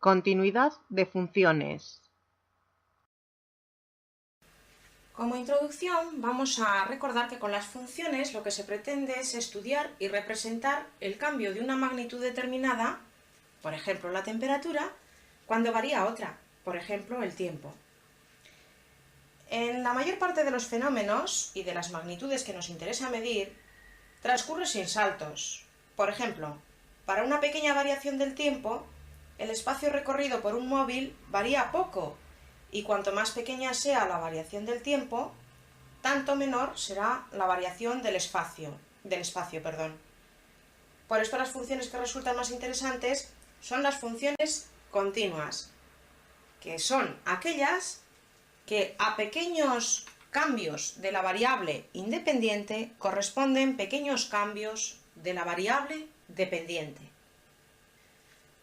Continuidad de funciones. Como introducción, vamos a recordar que con las funciones lo que se pretende es estudiar y representar el cambio de una magnitud determinada, por ejemplo la temperatura, cuando varía a otra, por ejemplo el tiempo. En la mayor parte de los fenómenos y de las magnitudes que nos interesa medir, transcurre sin saltos. Por ejemplo, para una pequeña variación del tiempo, el espacio recorrido por un móvil varía poco, y cuanto más pequeña sea la variación del tiempo, tanto menor será la variación del espacio. Por esto las funciones que resultan más interesantes son las funciones continuas, que son aquellas que a pequeños cambios de la variable independiente corresponden pequeños cambios de la variable dependiente.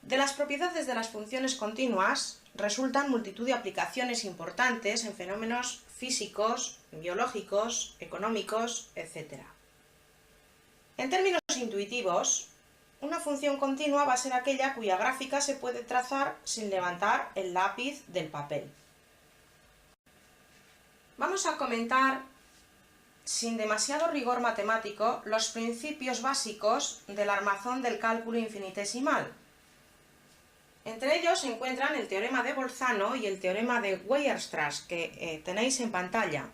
De las propiedades de las funciones continuas resultan multitud de aplicaciones importantes en fenómenos físicos, biológicos, económicos, etc. En términos intuitivos, una función continua va a ser aquella cuya gráfica se puede trazar sin levantar el lápiz del papel. Vamos a comentar, sin demasiado rigor matemático, los principios básicos del armazón del cálculo infinitesimal. Entre ellos se encuentran el teorema de Bolzano y el teorema de Weierstrass, que tenéis en pantalla.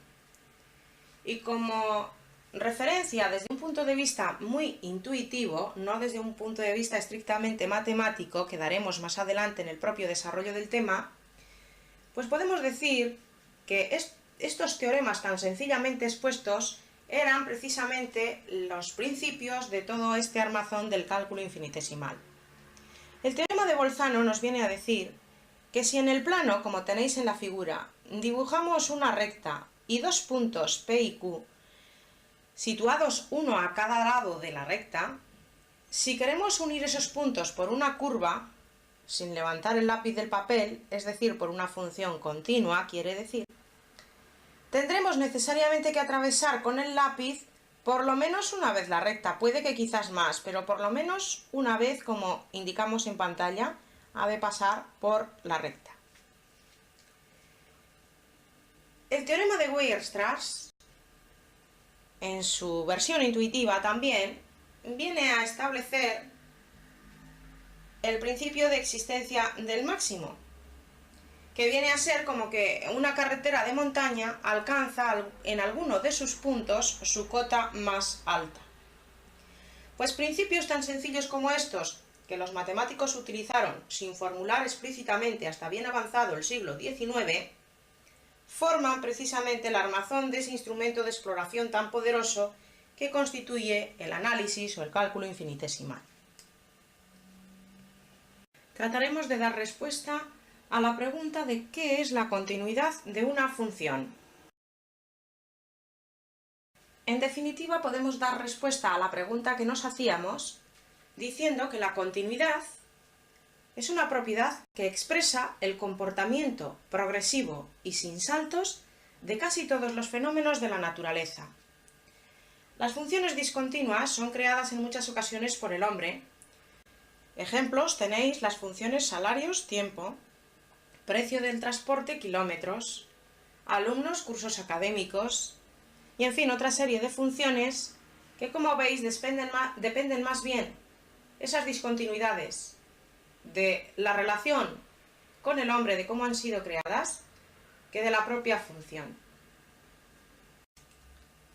Y como referencia desde un punto de vista muy intuitivo, no desde un punto de vista estrictamente matemático, que daremos más adelante en el propio desarrollo del tema, pues podemos decir que estos teoremas tan sencillamente expuestos eran precisamente los principios de todo este armazón del cálculo infinitesimal. El teorema de Bolzano nos viene a decir que si en el plano, como tenéis en la figura, dibujamos una recta y dos puntos P y Q, situados uno a cada lado de la recta, si queremos unir esos puntos por una curva, sin levantar el lápiz del papel, es decir, por una función continua, quiere decir, tendremos necesariamente que atravesar con el lápiz por lo menos una vez la recta, puede que quizás más, pero por lo menos una vez, como indicamos en pantalla, ha de pasar por la recta. El teorema de Weierstrass, en su versión intuitiva también, viene a establecer el principio de existencia del máximo, que viene a ser como que una carretera de montaña alcanza en alguno de sus puntos su cota más alta. Pues principios tan sencillos como estos, que los matemáticos utilizaron sin formular explícitamente hasta bien avanzado el siglo XIX, forman precisamente el armazón de ese instrumento de exploración tan poderoso que constituye el análisis o el cálculo infinitesimal. Trataremos de dar respuesta a la pregunta de qué es la continuidad de una función. En definitiva, podemos dar respuesta a la pregunta que nos hacíamos diciendo que la continuidad es una propiedad que expresa el comportamiento progresivo y sin saltos de casi todos los fenómenos de la naturaleza. Las funciones discontinuas son creadas en muchas ocasiones por el hombre. Ejemplos tenéis las funciones salarios-tiempo, precio del transporte, kilómetros, alumnos, cursos académicos, y en fin, otra serie de funciones que, como veis, dependen más bien esas discontinuidades de la relación con el hombre, de cómo han sido creadas, que de la propia función.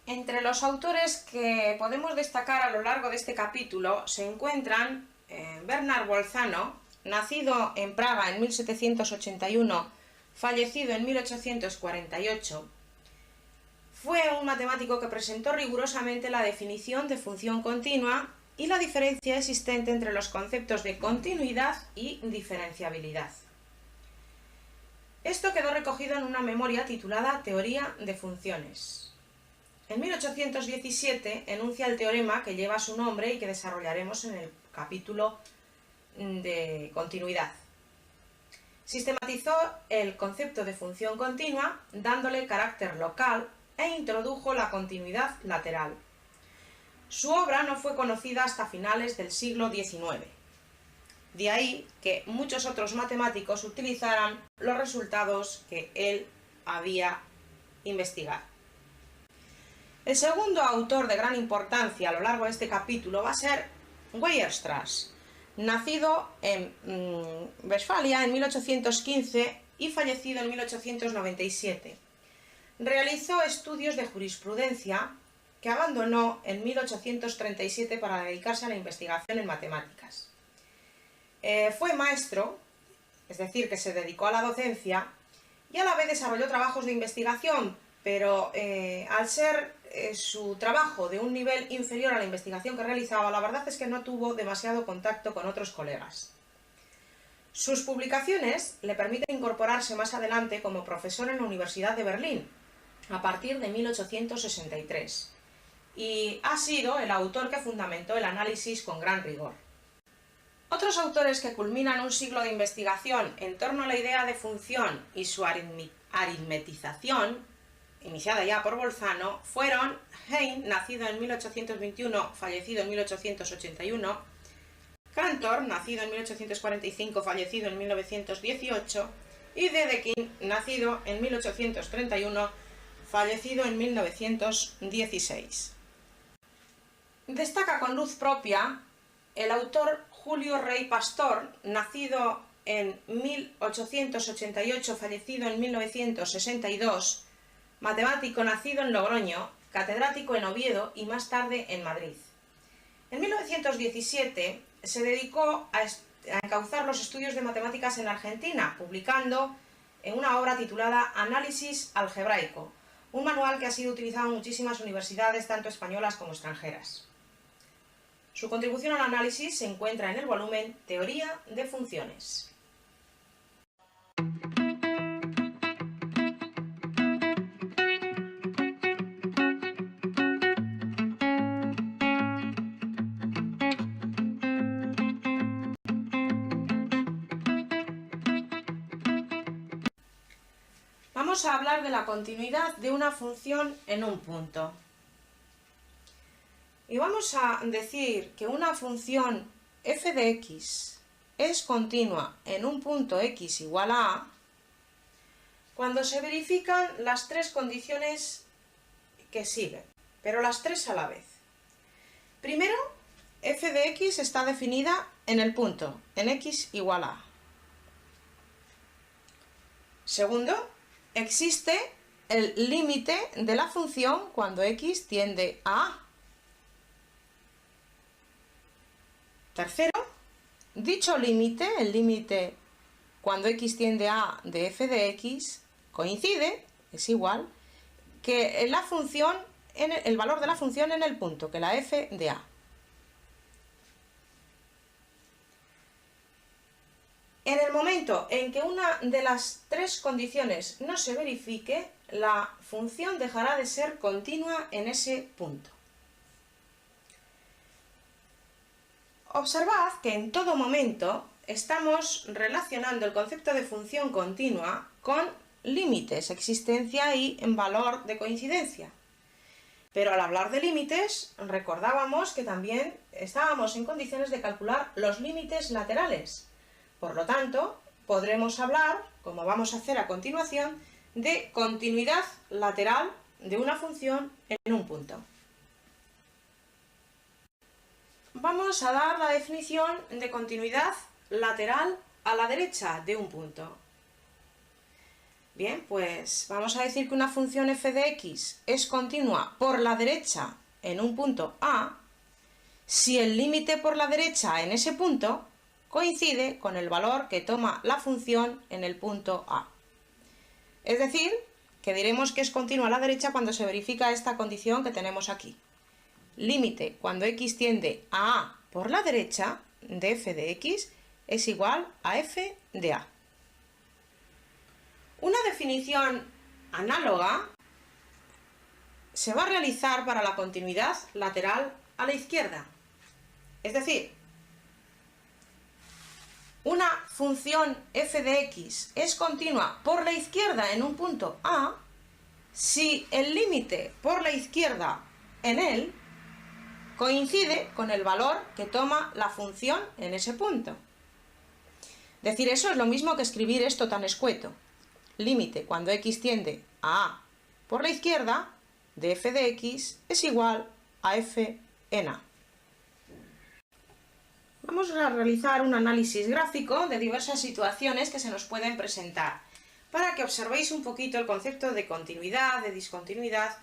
Entre los autores que podemos destacar a lo largo de este capítulo se encuentran Bernard Bolzano, nacido en Praga en 1781, fallecido en 1848, fue un matemático que presentó rigurosamente la definición de función continua y la diferencia existente entre los conceptos de continuidad y diferenciabilidad. Esto quedó recogido en una memoria titulada Teoría de funciones. En 1817 enuncia el teorema que lleva su nombre y que desarrollaremos en el capítulo de continuidad. Sistematizó el concepto de función continua dándole carácter local e introdujo la continuidad lateral. Su obra no fue conocida hasta finales del siglo XIX. De ahí que muchos otros matemáticos utilizaran los resultados que él había investigado. El segundo autor de gran importancia a lo largo de este capítulo va a ser Weierstrass, nacido en Westfalia en 1815 y fallecido en 1897. Realizó estudios de jurisprudencia que abandonó en 1837 para dedicarse a la investigación en matemáticas. Fue maestro, es decir, que se dedicó a la docencia y a la vez desarrolló trabajos de investigación, pero al ser su trabajo de un nivel inferior a la investigación que realizaba, la verdad es que no tuvo demasiado contacto con otros colegas. Sus publicaciones le permiten incorporarse más adelante como profesor en la Universidad de Berlín, a partir de 1863, y ha sido el autor que fundamentó el análisis con gran rigor. Otros autores que culminan un siglo de investigación en torno a la idea de función y su aritmetización, iniciada ya por Bolzano, fueron Hein, nacido en 1821, fallecido en 1881, Cantor, nacido en 1845, fallecido en 1918, y Dedekind, nacido en 1831, fallecido en 1916. Destaca con luz propia el autor Julio Rey Pastor, nacido en 1888, fallecido en 1962, matemático nacido en Logroño, catedrático en Oviedo y más tarde en Madrid. En 1917 se dedicó a encauzar los estudios de matemáticas en Argentina, publicando en una obra titulada Análisis algebraico, un manual que ha sido utilizado en muchísimas universidades, tanto españolas como extranjeras. Su contribución al análisis se encuentra en el volumen Teoría de funciones. Vamos a hablar de la continuidad de una función en un punto. Y vamos a decir que una función f de x es continua en un punto x igual a a cuando se verifican las tres condiciones que siguen, pero las tres a la vez. Primero, f de x está definida en el punto, en x igual a a. Segundo, existe el límite de la función cuando x tiende a a. Tercero, dicho límite, el límite cuando x tiende a de f de x, coincide, es igual, que la función, el valor de la función en el punto, que la f de a. En el momento en que una de las tres condiciones no se verifique, la función dejará de ser continua en ese punto. Observad que en todo momento estamos relacionando el concepto de función continua con límites, existencia y en valor de coincidencia. Pero al hablar de límites, recordábamos que también estábamos en condiciones de calcular los límites laterales. Por lo tanto, podremos hablar, como vamos a hacer a continuación, de continuidad lateral de una función en un punto. Vamos a dar la definición de continuidad lateral a la derecha de un punto. Bien, pues vamos a decir que una función f de x es continua por la derecha en un punto A si el límite por la derecha en ese punto coincide con el valor que toma la función en el punto A. Es decir, que diremos que es continua a la derecha cuando se verifica esta condición que tenemos aquí. Límite cuando x tiende a a por la derecha de f de x es igual a f de a. Una definición análoga se va a realizar para la continuidad lateral a la izquierda. Es decir, una función f de x es continua por la izquierda en un punto A si el límite por la izquierda en él coincide con el valor que toma la función en ese punto. Decir eso es lo mismo que escribir esto tan escueto. Límite cuando x tiende a a por la izquierda de f de x es igual a f en a. Vamos a realizar un análisis gráfico de diversas situaciones que se nos pueden presentar, para que observéis un poquito el concepto de continuidad, de discontinuidad,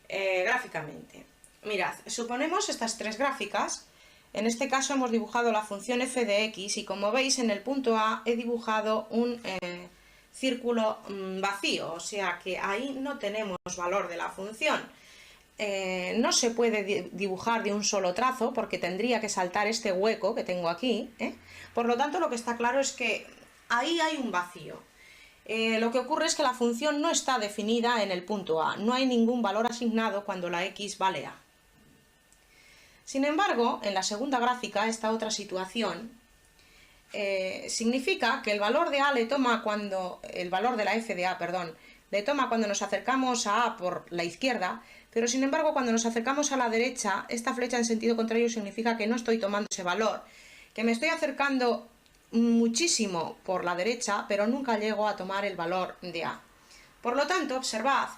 gráficamente. Mirad, suponemos estas tres gráficas. En este caso hemos dibujado la función f de x y como veis en el punto A he dibujado un círculo vacío, o sea que ahí no tenemos valor de la función. No se puede dibujar de un solo trazo porque tendría que saltar este hueco que tengo aquí, Por lo tanto, lo que está claro es que ahí hay un vacío. Lo que ocurre es que la función no está definida en el punto A, no hay ningún valor asignado cuando la x vale a. Sin embargo, en la segunda gráfica, esta otra situación, significa que el valor de a le toma cuando, el valor de la f de a, perdón, le toma cuando nos acercamos a a por la izquierda, pero sin embargo cuando nos acercamos a la derecha, esta flecha en sentido contrario significa que no estoy tomando ese valor, que me estoy acercando muchísimo por la derecha, pero nunca llego a tomar el valor de a. Por lo tanto, observad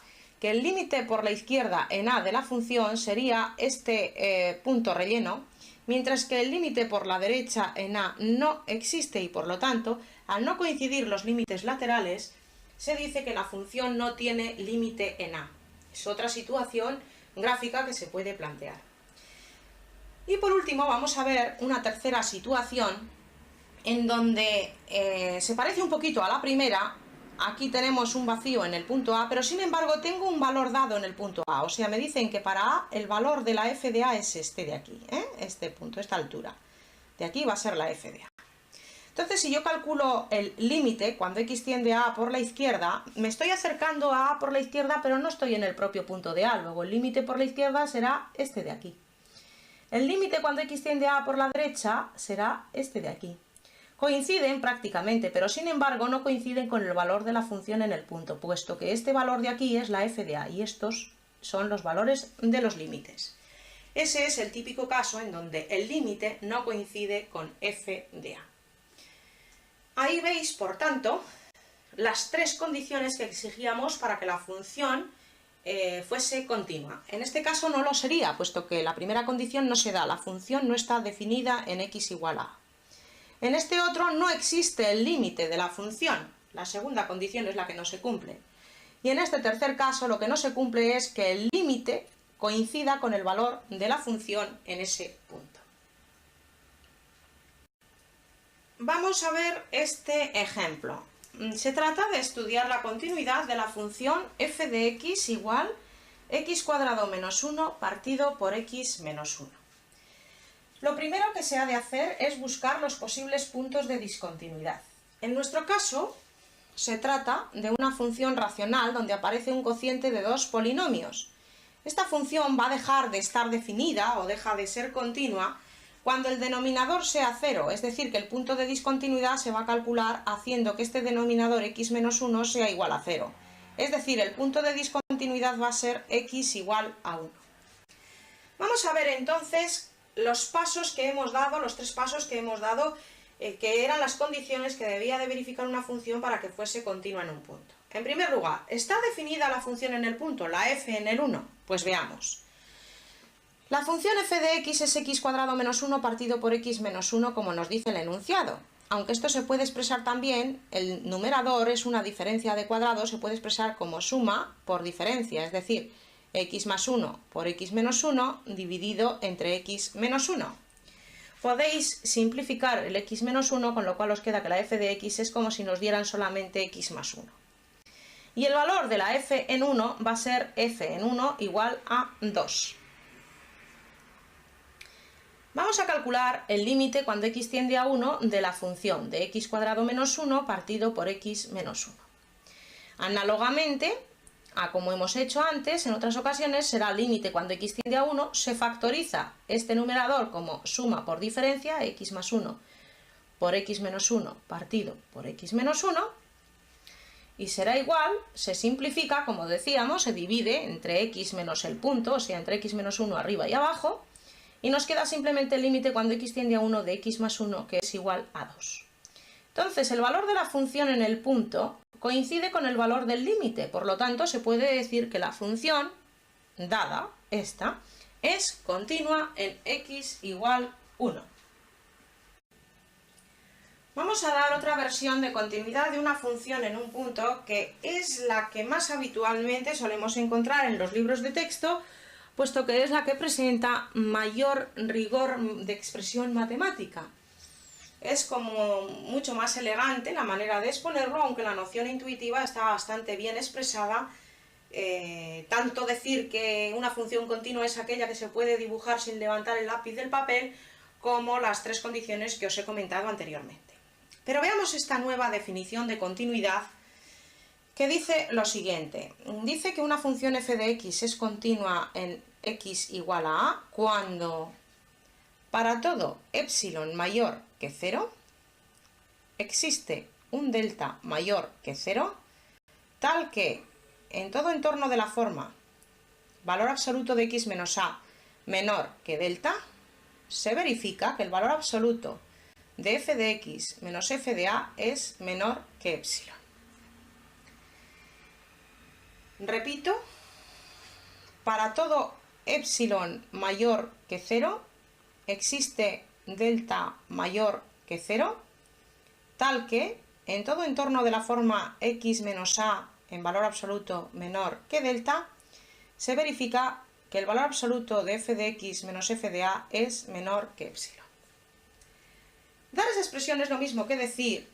que el límite por la izquierda en a de la función sería este punto relleno, mientras que el límite por la derecha en a no existe y por lo tanto, al no coincidir los límites laterales, se dice que la función no tiene límite en a. Es otra situación gráfica que se puede plantear. Y por último vamos a ver una tercera situación en donde se parece un poquito a la primera. Aquí tenemos un vacío en el punto A, pero sin embargo tengo un valor dado en el punto A. O sea, me dicen que para A el valor de la f de A es este de aquí, este punto, esta altura. De aquí va a ser la f de A. Entonces, si yo calculo el límite cuando x tiende a A por la izquierda, me estoy acercando a A por la izquierda, pero no estoy en el propio punto de A. Luego el límite por la izquierda será este de aquí. El límite cuando x tiende a A por la derecha será este de aquí. Coinciden prácticamente, pero sin embargo no coinciden con el valor de la función en el punto, puesto que este valor de aquí es la f de a y estos son los valores de los límites. Ese es el típico caso en donde el límite no coincide con f de a. Ahí veis, por tanto, las tres condiciones que exigíamos para que la función fuese continua. En este caso no lo sería, puesto que la primera condición no se da, la función no está definida en x igual a. En este otro no existe el límite de la función, la segunda condición es la que no se cumple. Y en este tercer caso lo que no se cumple es que el límite coincida con el valor de la función en ese punto. Vamos a ver este ejemplo. Se trata de estudiar la continuidad de la función f de x igual x cuadrado menos 1 partido por x menos 1. Lo primero que se ha de hacer es buscar los posibles puntos de discontinuidad. En nuestro caso, se trata de una función racional donde aparece un cociente de dos polinomios. Esta función va a dejar de estar definida o deja de ser continua cuando el denominador sea 0, es decir, que el punto de discontinuidad se va a calcular haciendo que este denominador x menos 1 sea igual a 0. Es decir, el punto de discontinuidad va a ser x igual a 1. Vamos a ver entonces los pasos que hemos dado, los tres pasos que hemos dado, que eran las condiciones que debía de verificar una función para que fuese continua en un punto. En primer lugar, ¿está definida la función en el punto, la f en el 1? Pues veamos. La función f de x es x cuadrado menos 1 partido por x menos 1, como nos dice el enunciado. Aunque esto se puede expresar también, el numerador es una diferencia de cuadrados, se puede expresar como suma por diferencia, es decir, x más 1 por x menos 1 dividido entre x menos 1. Podéis simplificar el x menos 1, con lo cual os queda que la f de x es como si nos dieran solamente x más 1. Y el valor de la f en 1 va a ser f en 1 igual a 2. Vamos a calcular el límite cuando x tiende a 1 de la función de x cuadrado menos 1 partido por x menos 1. Análogamente a como hemos hecho antes, en otras ocasiones será límite cuando x tiende a 1, se factoriza este numerador como suma por diferencia, x más 1 por x menos 1 partido por x menos 1, y será igual, se simplifica, como decíamos, se divide entre x menos el punto, o sea, entre x menos 1 arriba y abajo, y nos queda simplemente el límite cuando x tiende a 1 de x más 1, que es igual a 2. Entonces, el valor de la función en el punto coincide con el valor del límite, por lo tanto, se puede decir que la función, dada esta, es continua en x igual 1. Vamos a dar otra versión de continuidad de una función en un punto que es la que más habitualmente solemos encontrar en los libros de texto, puesto que es la que presenta mayor rigor de expresión matemática. Es como mucho más elegante la manera de exponerlo, aunque la noción intuitiva está bastante bien expresada. Tanto decir que una función continua es aquella que se puede dibujar sin levantar el lápiz del papel, como las tres condiciones que os he comentado anteriormente. Pero veamos esta nueva definición de continuidad que dice lo siguiente. Dice que una función f de x es continua en x igual a a cuando para todo epsilon mayor que 0 existe un delta mayor que 0, tal que en todo entorno de la forma valor absoluto de x menos a menor que delta, se verifica que el valor absoluto de f de x menos f de a es menor que epsilon. Repito, para todo epsilon mayor que 0 existe delta mayor que 0, tal que en todo entorno de la forma x menos a en valor absoluto menor que delta, se verifica que el valor absoluto de f de x menos f de a es menor que epsilon. Dar esa expresión es lo mismo que decir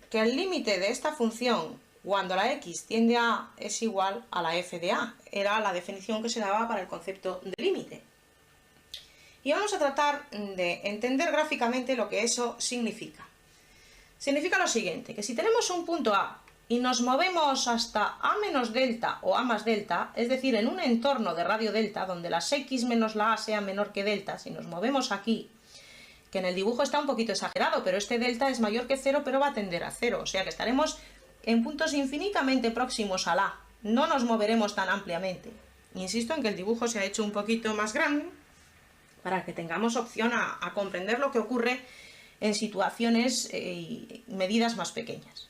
que el límite de esta función cuando la x tiende a a es igual a la f de a. Era la definición que se daba para el concepto de límite. Y vamos a tratar de entender gráficamente lo que eso significa. Significa lo siguiente, que si tenemos un punto A y nos movemos hasta a menos delta o a más delta, es decir, en un entorno de radio delta donde las x menos la a sean menor que delta, si nos movemos aquí, que en el dibujo está un poquito exagerado, pero este delta es mayor que 0, pero va a tender a 0, o sea que estaremos en puntos infinitamente próximos al a, no nos moveremos tan ampliamente. Insisto en que el dibujo se ha hecho un poquito más grande para que tengamos opción a comprender lo que ocurre en situaciones y medidas más pequeñas.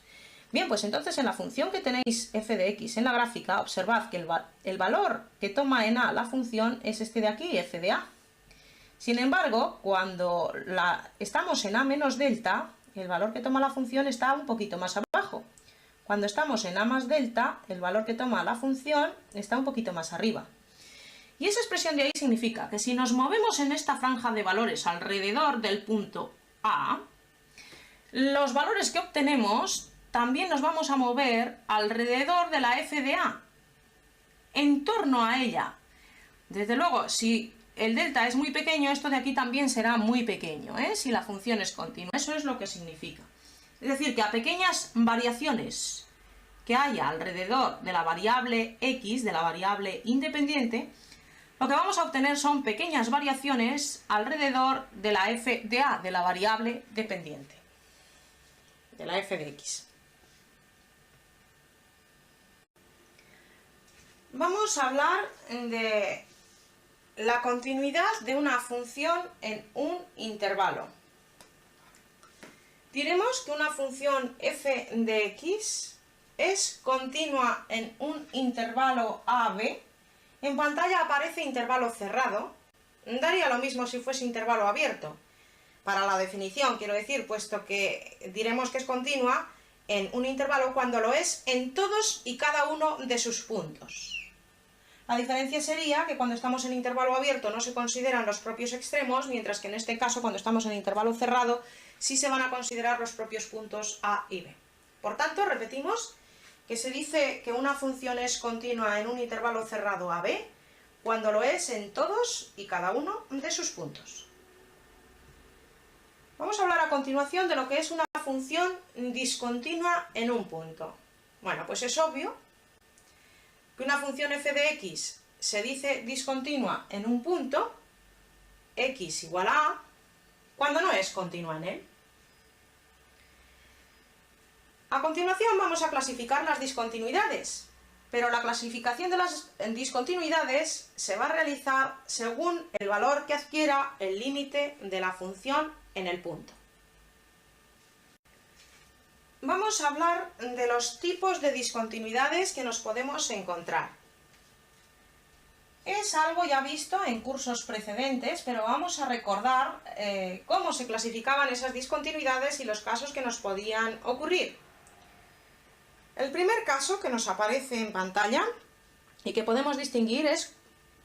Bien, pues entonces en la función que tenéis f de x en la gráfica, observad que el valor que toma en a la función es este de aquí, f de a. Sin embargo, cuando estamos en a menos delta, el valor que toma la función está un poquito más abajo. Cuando estamos en a más delta, el valor que toma la función está un poquito más arriba. Y esa expresión de ahí significa que si nos movemos en esta franja de valores alrededor del punto A, los valores que obtenemos también nos vamos a mover alrededor de la f de a, en torno a ella. Desde luego, si el delta es muy pequeño, esto de aquí también será muy pequeño, si la función es continua. Eso es lo que significa. Es decir, que a pequeñas variaciones que haya alrededor de la variable x, de la variable independiente, lo que vamos a obtener son pequeñas variaciones alrededor de la f de a, de la variable dependiente, de la f de x. Vamos a hablar de la continuidad de una función en un intervalo. Diremos que una función f de x es continua en un intervalo a, b. En pantalla aparece intervalo cerrado. Daría lo mismo si fuese intervalo abierto. Para la definición, quiero decir, puesto que diremos que es continua en un intervalo cuando lo es en todos y cada uno de sus puntos. La diferencia sería que cuando estamos en intervalo abierto no se consideran los propios extremos, mientras que en este caso, cuando estamos en intervalo cerrado, sí se van a considerar los propios puntos a y b. Por tanto, repetimos que se dice que una función es continua en un intervalo cerrado a b cuando lo es en todos y cada uno de sus puntos. Vamos a hablar a continuación de lo que es una función discontinua en un punto. Bueno, pues es obvio que una función f de x se dice discontinua en un punto, x igual a a, cuando no es continua en él. A continuación vamos a clasificar las discontinuidades, pero la clasificación de las discontinuidades se va a realizar según el valor que adquiera el límite de la función en el punto. vamos a hablar de los tipos de discontinuidades que nos podemos encontrar. Es algo ya visto en cursos precedentes, pero vamos a recordar cómo se clasificaban esas discontinuidades y los casos que nos podían ocurrir. El primer caso que nos aparece en pantalla y que podemos distinguir es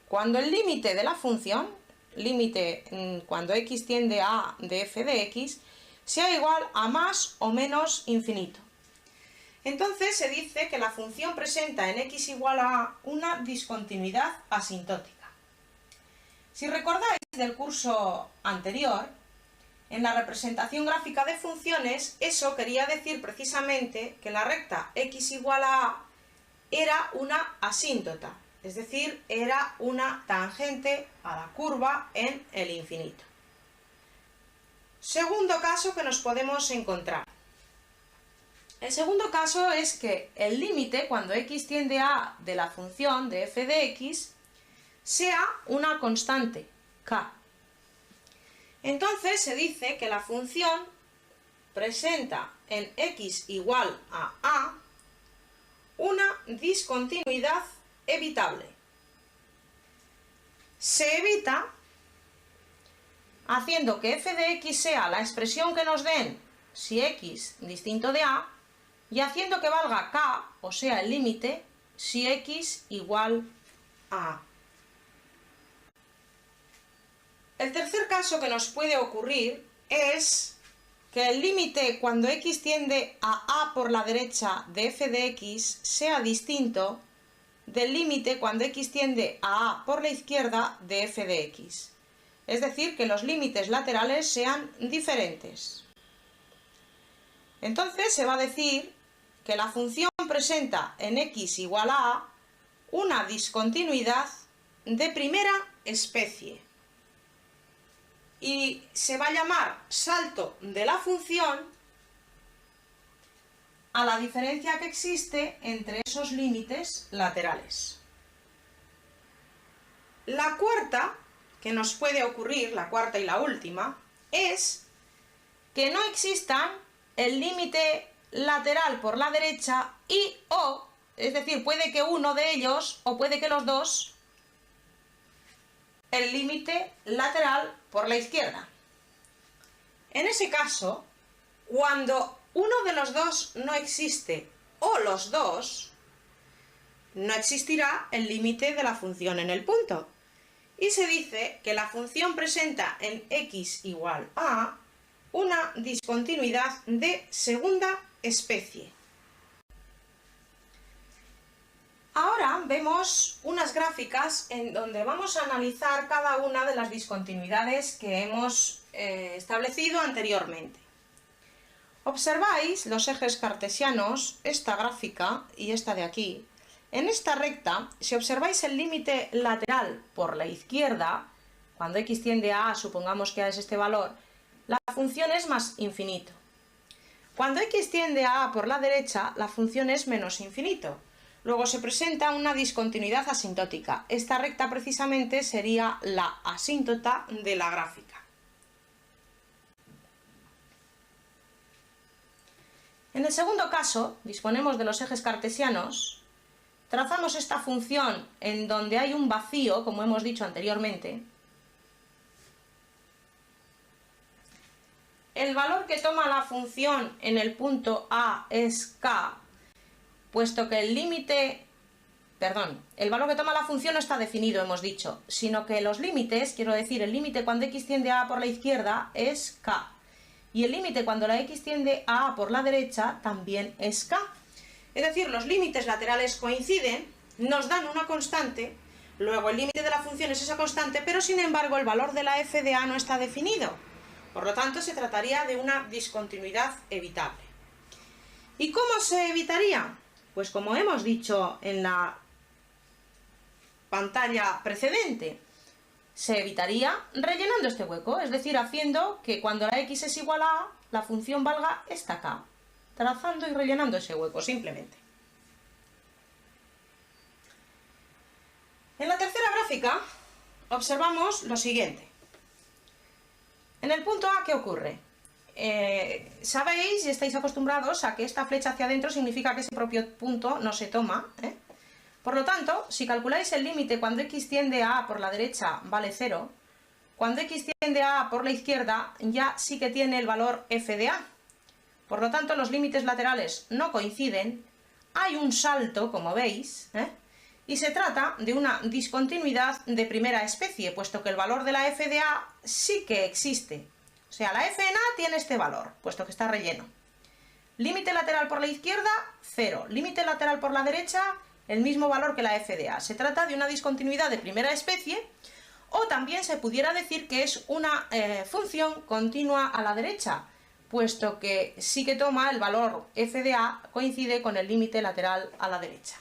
cuando el límite de la función, límite cuando x tiende a de f de x, sea igual a más o menos infinito. Entonces se dice que la función presenta en x igual a una discontinuidad asintótica. Si recordáis del curso anterior, en la representación gráfica de funciones, eso quería decir precisamente que la recta x igual a a era una asíntota, es decir, era una tangente a la curva en el infinito. Segundo caso que nos podemos encontrar. El segundo caso es que el límite cuando x tiende a a de la función de f de x sea una constante, k. Entonces se dice que la función presenta en x igual a a una discontinuidad evitable. Se evita haciendo que f de x sea la expresión que nos den si x distinto de a y haciendo que valga k, o sea el límite, si x igual a a. El tercer caso que nos puede ocurrir es que el límite cuando x tiende a a por la derecha de f de x sea distinto del límite cuando x tiende a a por la izquierda de f de x. Es decir, que los límites laterales sean diferentes. Entonces se va a decir que la función presenta en x igual a a una discontinuidad de primera especie. Y se va a llamar salto de la función a la diferencia que existe entre esos límites laterales. La cuarta que nos puede ocurrir, la cuarta y la última, es que no existan el límite lateral por la derecha y o, es decir, puede que uno de ellos o puede que los dos, el límite lateral por la izquierda. En ese caso, cuando uno de los dos no existe o los dos, no existirá el límite de la función en el punto. Y se dice que la función presenta en x igual a una discontinuidad de segunda especie. Ahora vemos unas gráficas en donde vamos a analizar cada una de las discontinuidades que hemos establecido anteriormente. Observáis los ejes cartesianos, esta gráfica y esta de aquí. En esta recta, si observáis el límite lateral por la izquierda, cuando x tiende a a, supongamos que a es este valor, la función es más infinito. Cuando x tiende a a por la derecha, la función es menos infinito. Luego se presenta una discontinuidad asintótica. Esta recta precisamente sería la asíntota de la gráfica. En el segundo caso, disponemos de los ejes cartesianos, trazamos esta función en donde hay un vacío, como hemos dicho anteriormente. El valor que toma la función en el punto A es k, puesto que el valor que toma la función no está definido, hemos dicho, sino que los límites, quiero decir, el límite cuando x tiende a a por la izquierda es k, y el límite cuando la x tiende a a por la derecha también es k. Es decir, los límites laterales coinciden, nos dan una constante, luego el límite de la función es esa constante, pero sin embargo el valor de la f de a no está definido. Por lo tanto, se trataría de una discontinuidad evitable. ¿Y cómo se evitaría? Pues como hemos dicho en la pantalla precedente, se evitaría rellenando este hueco, es decir, haciendo que cuando la x es igual a a, la función valga esta k, trazando y rellenando ese hueco, simplemente. En la tercera gráfica observamos lo siguiente. En el punto A, ¿qué ocurre? sabéis y estáis acostumbrados a que esta flecha hacia adentro significa que ese propio punto no se toma, ¿eh? Por lo tanto, si calculáis el límite cuando x tiende a A por la derecha vale 0, cuando x tiende a A por la izquierda ya sí que tiene el valor f de A. Por lo tanto, los límites laterales no coinciden, hay un salto, como veis, ¿eh? Y se trata de una discontinuidad de primera especie, puesto que el valor de la f de A sí que existe. O sea, la f en A tiene este valor, puesto que está relleno. Límite lateral por la izquierda, 0. Límite lateral por la derecha, el mismo valor que la f de A. Se trata de una discontinuidad de primera especie, o también se pudiera decir que es una función continua a la derecha, puesto que sí que toma el valor f de A, coincide con el límite lateral a la derecha.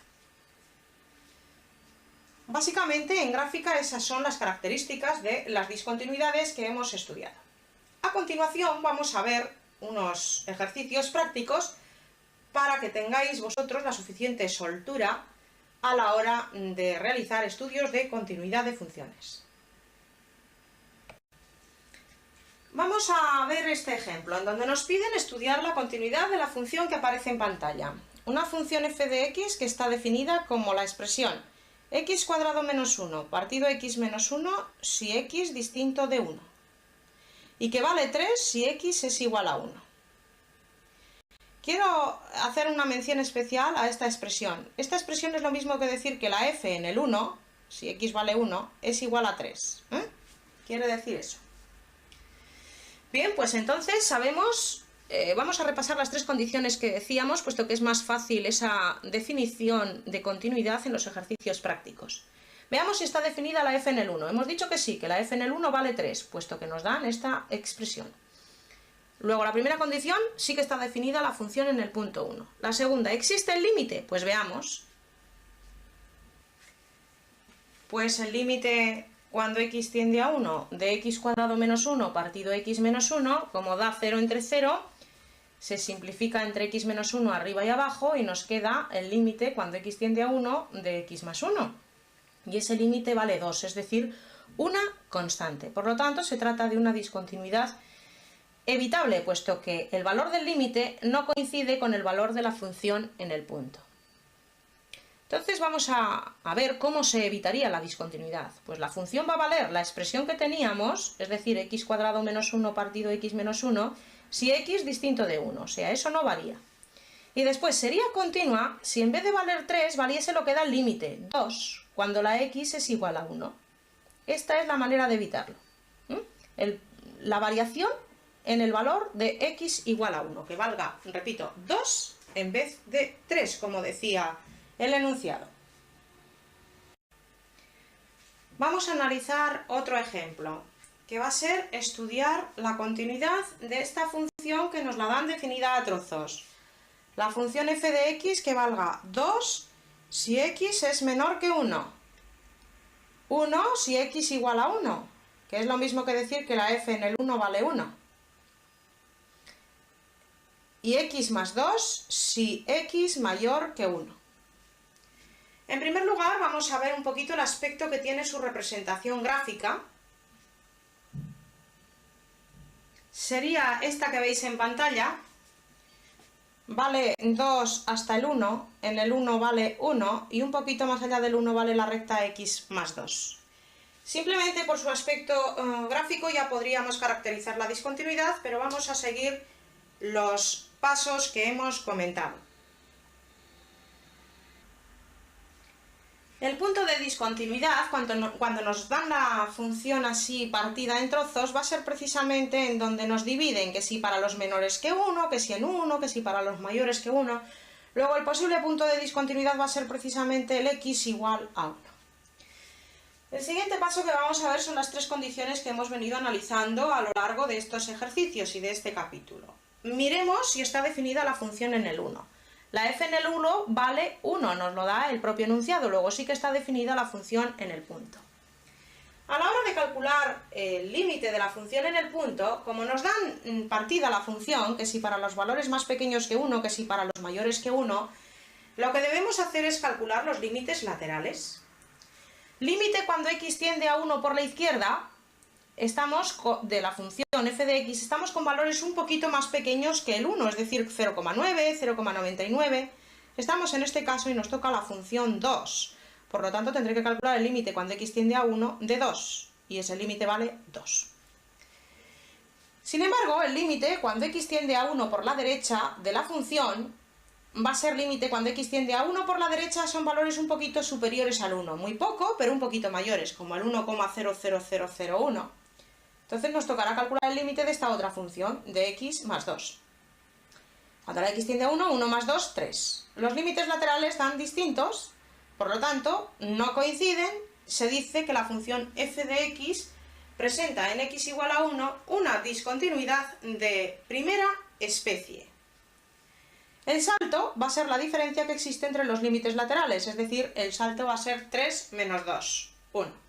Básicamente, en gráfica, esas son las características de las discontinuidades que hemos estudiado. A continuación, vamos a ver unos ejercicios prácticos para que tengáis vosotros la suficiente soltura a la hora de realizar estudios de continuidad de funciones. Vamos a ver este ejemplo, en donde nos piden estudiar la continuidad de la función que aparece en pantalla. Una función f de x que está definida como la expresión x² menos 1 partido x menos 1 si x distinto de 1. Y que vale 3 si x es igual a 1. Quiero hacer una mención especial a esta expresión. Esta expresión es lo mismo que decir que la f en el 1, si x vale 1, es igual a 3. Quiere decir eso. Bien, pues entonces sabemos, vamos a repasar las tres condiciones que decíamos, puesto que es más fácil esa definición de continuidad en los ejercicios prácticos. Veamos si está definida la f en el 1. Hemos dicho que sí, que la f en el 1 vale 3, puesto que nos dan esta expresión. Luego, la primera condición, sí que está definida la función en el punto 1. La segunda, ¿existe el límite? Pues veamos. Pues el límite cuando x tiende a 1 de x² menos 1 partido x menos 1, como da 0 entre 0, se simplifica entre x menos 1 arriba y abajo y nos queda el límite cuando x tiende a 1 de x más 1. Y ese límite vale 2, es decir, una constante. Por lo tanto, se trata de una discontinuidad evitable, puesto que el valor del límite no coincide con el valor de la función en el punto. Entonces vamos a ver cómo se evitaría la discontinuidad. Pues la función va a valer la expresión que teníamos, es decir, x² menos 1 partido x menos 1, si x distinto de 1, o sea, eso no varía. Y después sería continua si en vez de valer 3 valiese lo que da el límite, 2, cuando la x es igual a 1. Esta es la manera de evitarlo. La variación en el valor de x igual a 1, que valga, repito, 2 en vez de 3, como decía el enunciado. Vamos a analizar otro ejemplo, que va a ser estudiar la continuidad de esta función que nos la dan definida a trozos. La función f de x que valga 2 si x es menor que 1. 1 si x igual a 1, que es lo mismo que decir que la f en el 1 vale 1. Y x más 2 si x mayor que 1. En primer lugar, vamos a ver un poquito el aspecto que tiene su representación gráfica. Sería esta que veis en pantalla. Vale 2 hasta el 1, en el 1 vale 1 y un poquito más allá del 1 vale la recta x más 2. Simplemente por su aspecto gráfico ya podríamos caracterizar la discontinuidad, pero vamos a seguir los pasos que hemos comentado. El punto de discontinuidad, cuando nos dan la función así partida en trozos, va a ser precisamente en donde nos dividen, que si para los menores que 1, que si en 1, que si para los mayores que 1. Luego el posible punto de discontinuidad va a ser precisamente el x igual a 1. El siguiente paso que vamos a ver son las tres condiciones que hemos venido analizando a lo largo de estos ejercicios y de este capítulo. Miremos si está definida la función en el 1. La f en el 1 vale 1, nos lo da el propio enunciado, luego sí que está definida la función en el punto. A la hora de calcular el límite de la función en el punto, como nos dan partida la función, que si para los valores más pequeños que 1, que si para los mayores que 1, lo que debemos hacer es calcular los límites laterales. Límite cuando x tiende a 1 por la izquierda, de la función f de x, estamos con valores un poquito más pequeños que el 1, es decir, 0,9, 0,99. Estamos en este caso y nos toca la función 2. Por lo tanto, tendré que calcular el límite cuando x tiende a 1 de 2, y ese límite vale 2. Sin embargo, el límite cuando x tiende a 1 por la derecha de la función va a ser límite cuando x tiende a 1 por la derecha son valores un poquito superiores al 1, muy poco, pero un poquito mayores, como el 1,00001. Entonces nos tocará calcular el límite de esta otra función, de x más 2. Cuando la x tiende a 1, 1 más 2, 3. Los límites laterales dan distintos, por lo tanto, no coinciden. Se dice que la función f de x presenta en x igual a 1 una discontinuidad de primera especie. El salto va a ser la diferencia que existe entre los límites laterales, es decir, el salto va a ser 3 menos 2, 1.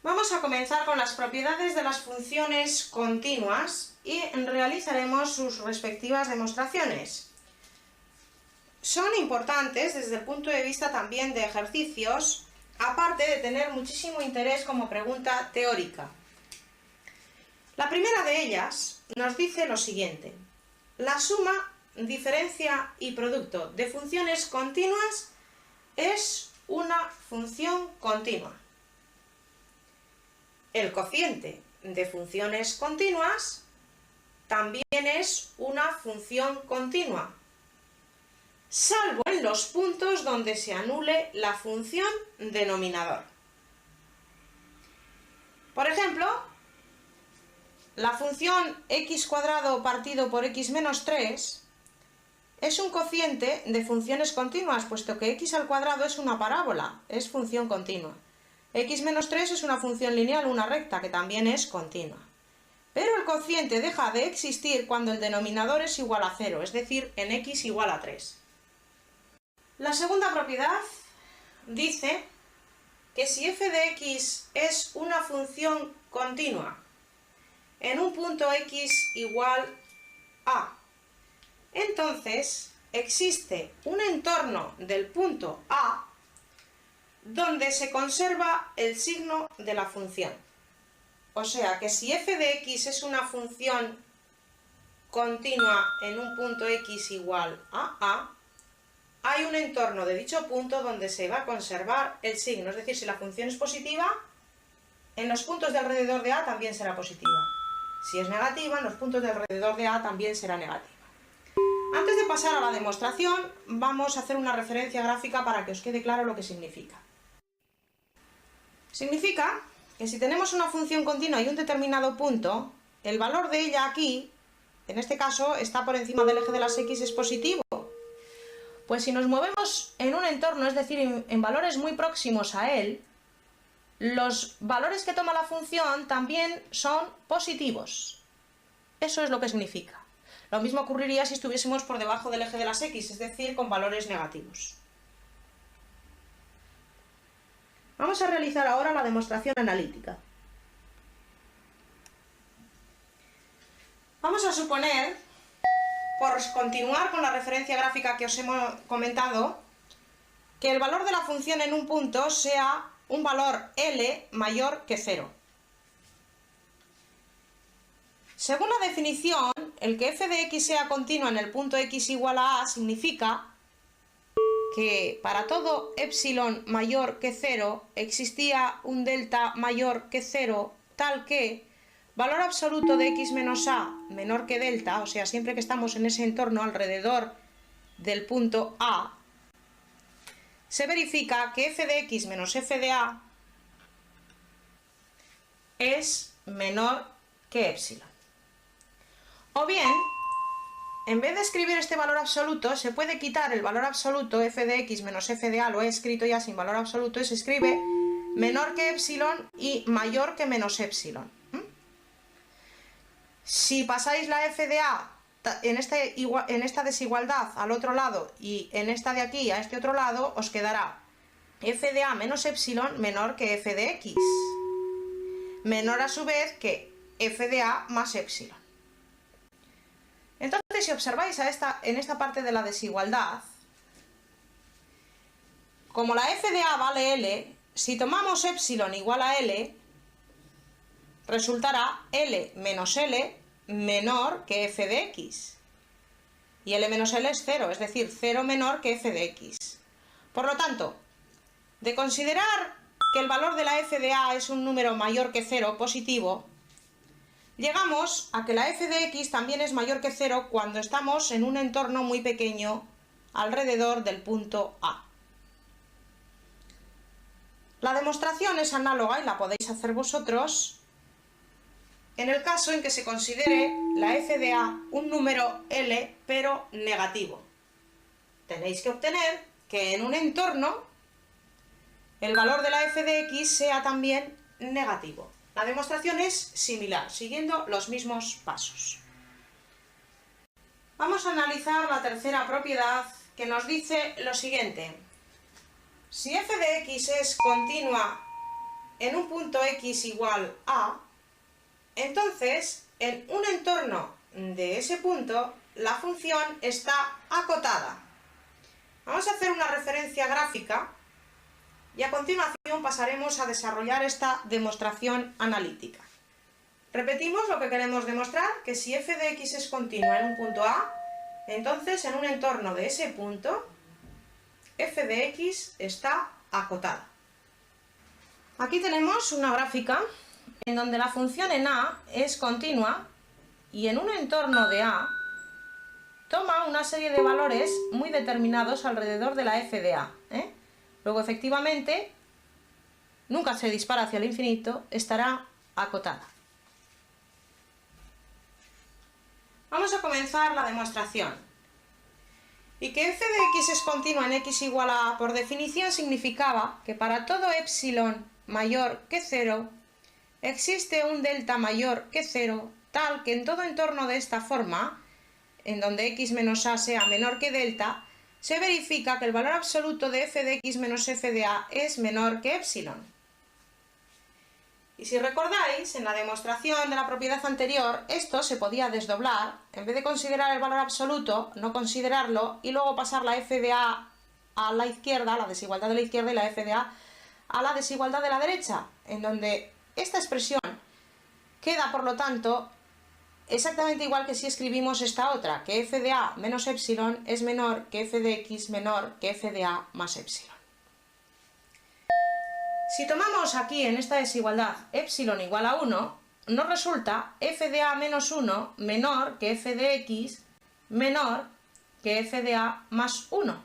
Vamos a comenzar con las propiedades de las funciones continuas y realizaremos sus respectivas demostraciones. Son importantes desde el punto de vista también de ejercicios, aparte de tener muchísimo interés como pregunta teórica. La primera de ellas nos dice lo siguiente: la suma, diferencia y producto de funciones continuas es una función continua. El cociente de funciones continuas también es una función continua, salvo en los puntos donde se anule la función denominador. Por ejemplo, la función x cuadrado partido por x menos 3 es un cociente de funciones continuas, puesto que x al cuadrado es una parábola, es función continua. X menos 3 es una función lineal, una recta, que también es continua. Pero el cociente deja de existir cuando el denominador es igual a 0, es decir, en x igual a 3. La segunda propiedad dice que si f de x es una función continua en un punto x igual a, entonces existe un entorno del punto A donde se conserva el signo de la función. O sea que si f de x es una función continua en un punto x igual a A, hay un entorno de dicho punto donde se va a conservar el signo. Es decir, si la función es positiva, en los puntos de alrededor de A también será positiva. Si es negativa, en los puntos de alrededor de A también será negativa. Antes de pasar a la demostración, vamos a hacer una referencia gráfica para que os quede claro lo que significa. Significa que si tenemos una función continua y un determinado punto, el valor de ella aquí, en este caso, está por encima del eje de las x, es positivo. Pues si nos movemos en un entorno, es decir, en valores muy próximos a él, los valores que toma la función también son positivos. Eso es lo que significa. Lo mismo ocurriría si estuviésemos por debajo del eje de las x, es decir, con valores negativos. Vamos a realizar ahora la demostración analítica. Vamos a suponer, por continuar con la referencia gráfica que os hemos comentado, que el valor de la función en un punto sea un valor L mayor que 0. Según la definición, el que f de x sea continua en el punto x igual a A significa que para todo epsilon mayor que 0 existía un delta mayor que 0, tal que valor absoluto de x menos a menor que delta, o sea, siempre que estamos en ese entorno alrededor del punto A, se verifica que f de x menos f de a es menor que epsilon. O bien, en vez de escribir este valor absoluto, se puede quitar el valor absoluto, f de x menos f de a, lo he escrito ya sin valor absoluto, y se escribe menor que epsilon y mayor que menos epsilon. Si pasáis la f de a en esta desigualdad al otro lado y en esta de aquí a este otro lado, os quedará f de a menos epsilon menor que f de x, menor a su vez que f de a más epsilon. Entonces, si observáis en esta parte de la desigualdad, como la f de a vale L, si tomamos epsilon igual a L, resultará L menos L menor que f de x. Y L menos L es 0, es decir, 0 menor que f de x. Por lo tanto, de considerar que el valor de la f de a es un número mayor que 0, positivo, llegamos a que la f de x también es mayor que 0 cuando estamos en un entorno muy pequeño alrededor del punto A. La demostración es análoga y la podéis hacer vosotros en el caso en que se considere la f de a un número L pero negativo. Tenéis que obtener que en un entorno el valor de la f de x sea también negativo. La demostración es similar, siguiendo los mismos pasos. Vamos a analizar la tercera propiedad que nos dice lo siguiente. Si f de x es continua en un punto x igual a, entonces en un entorno de ese punto la función está acotada. Vamos a hacer una referencia gráfica y a continuación pasaremos a desarrollar esta demostración analítica. Repetimos lo que queremos demostrar, que si f de x es continua en un punto A, entonces en un entorno de ese punto f de x está acotada. Aquí tenemos una gráfica en donde la función en A es continua y en un entorno de A toma una serie de valores muy determinados alrededor de la f de A. Luego, efectivamente, nunca se dispara hacia el infinito, estará acotada. Vamos a comenzar la demostración. Y que f de x es continua en x igual a a, por definición significaba que para todo epsilon mayor que 0, existe un delta mayor que 0, tal que en todo entorno de esta forma, en donde x menos a sea menor que delta, se verifica que el valor absoluto de f de x menos f de a es menor que epsilon. Y si recordáis, en la demostración de la propiedad anterior, esto se podía desdoblar, en vez de considerar el valor absoluto, no considerarlo, y luego pasar la f de a la izquierda, la desigualdad de la izquierda, y la f de a la desigualdad de la derecha, en donde esta expresión queda, por lo tanto, exactamente igual que si escribimos esta otra, que f de a menos epsilon es menor que f de x menor que f de a más epsilon. Si tomamos aquí en esta desigualdad epsilon igual a 1, nos resulta f de a menos 1 menor que f de x menor que f de a más 1.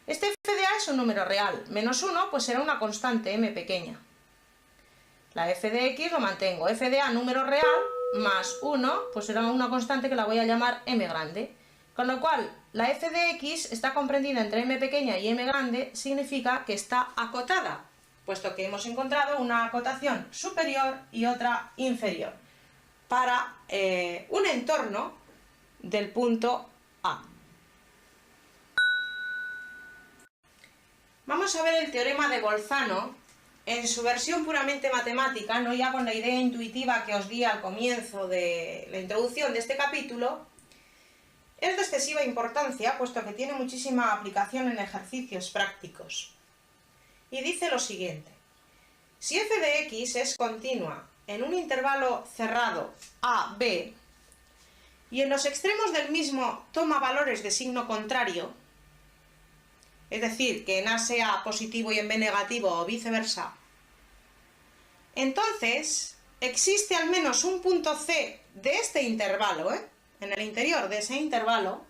Este f de a es un número real, menos 1 pues será una constante m pequeña. La f de x lo mantengo, f de a número real más 1, pues será una constante que la voy a llamar m grande. Con lo cual, la f de x está comprendida entre m pequeña y m grande, significa que está acotada, puesto que hemos encontrado una acotación superior y otra inferior para un entorno del punto A. Vamos a ver el teorema de Bolzano en su versión puramente matemática, no ya con la idea intuitiva que os di al comienzo de la introducción de este capítulo. Es de excesiva importancia, puesto que tiene muchísima aplicación en ejercicios prácticos. Y dice lo siguiente. Si f de x es continua en un intervalo cerrado a, b, y en los extremos del mismo toma valores de signo contrario, es decir, que en a sea positivo y en b negativo o viceversa, entonces existe al menos un punto C de este intervalo, en el interior de ese intervalo,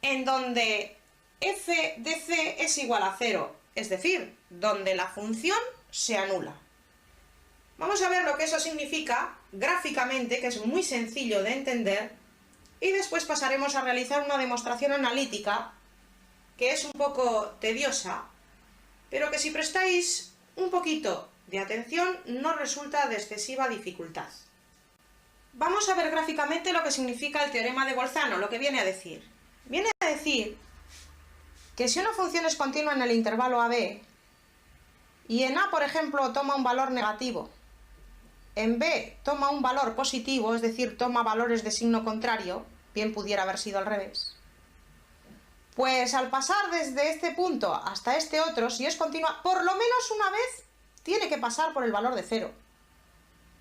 en donde f de c es igual a 0, es decir, donde la función se anula. Vamos a ver lo que eso significa gráficamente, que es muy sencillo de entender, y después pasaremos a realizar una demostración analítica que es un poco tediosa, pero que si prestáis un poquito de atención no resulta de excesiva dificultad. Vamos a ver gráficamente lo que significa el teorema de Bolzano, lo que viene a decir. Viene a decir que si una función es continua en el intervalo AB, y en A, por ejemplo, toma un valor negativo, en B toma un valor positivo, es decir, toma valores de signo contrario, bien pudiera haber sido al revés, Pues al pasar desde este punto hasta este otro, si es continua, por lo menos una vez tiene que pasar por el valor de 0.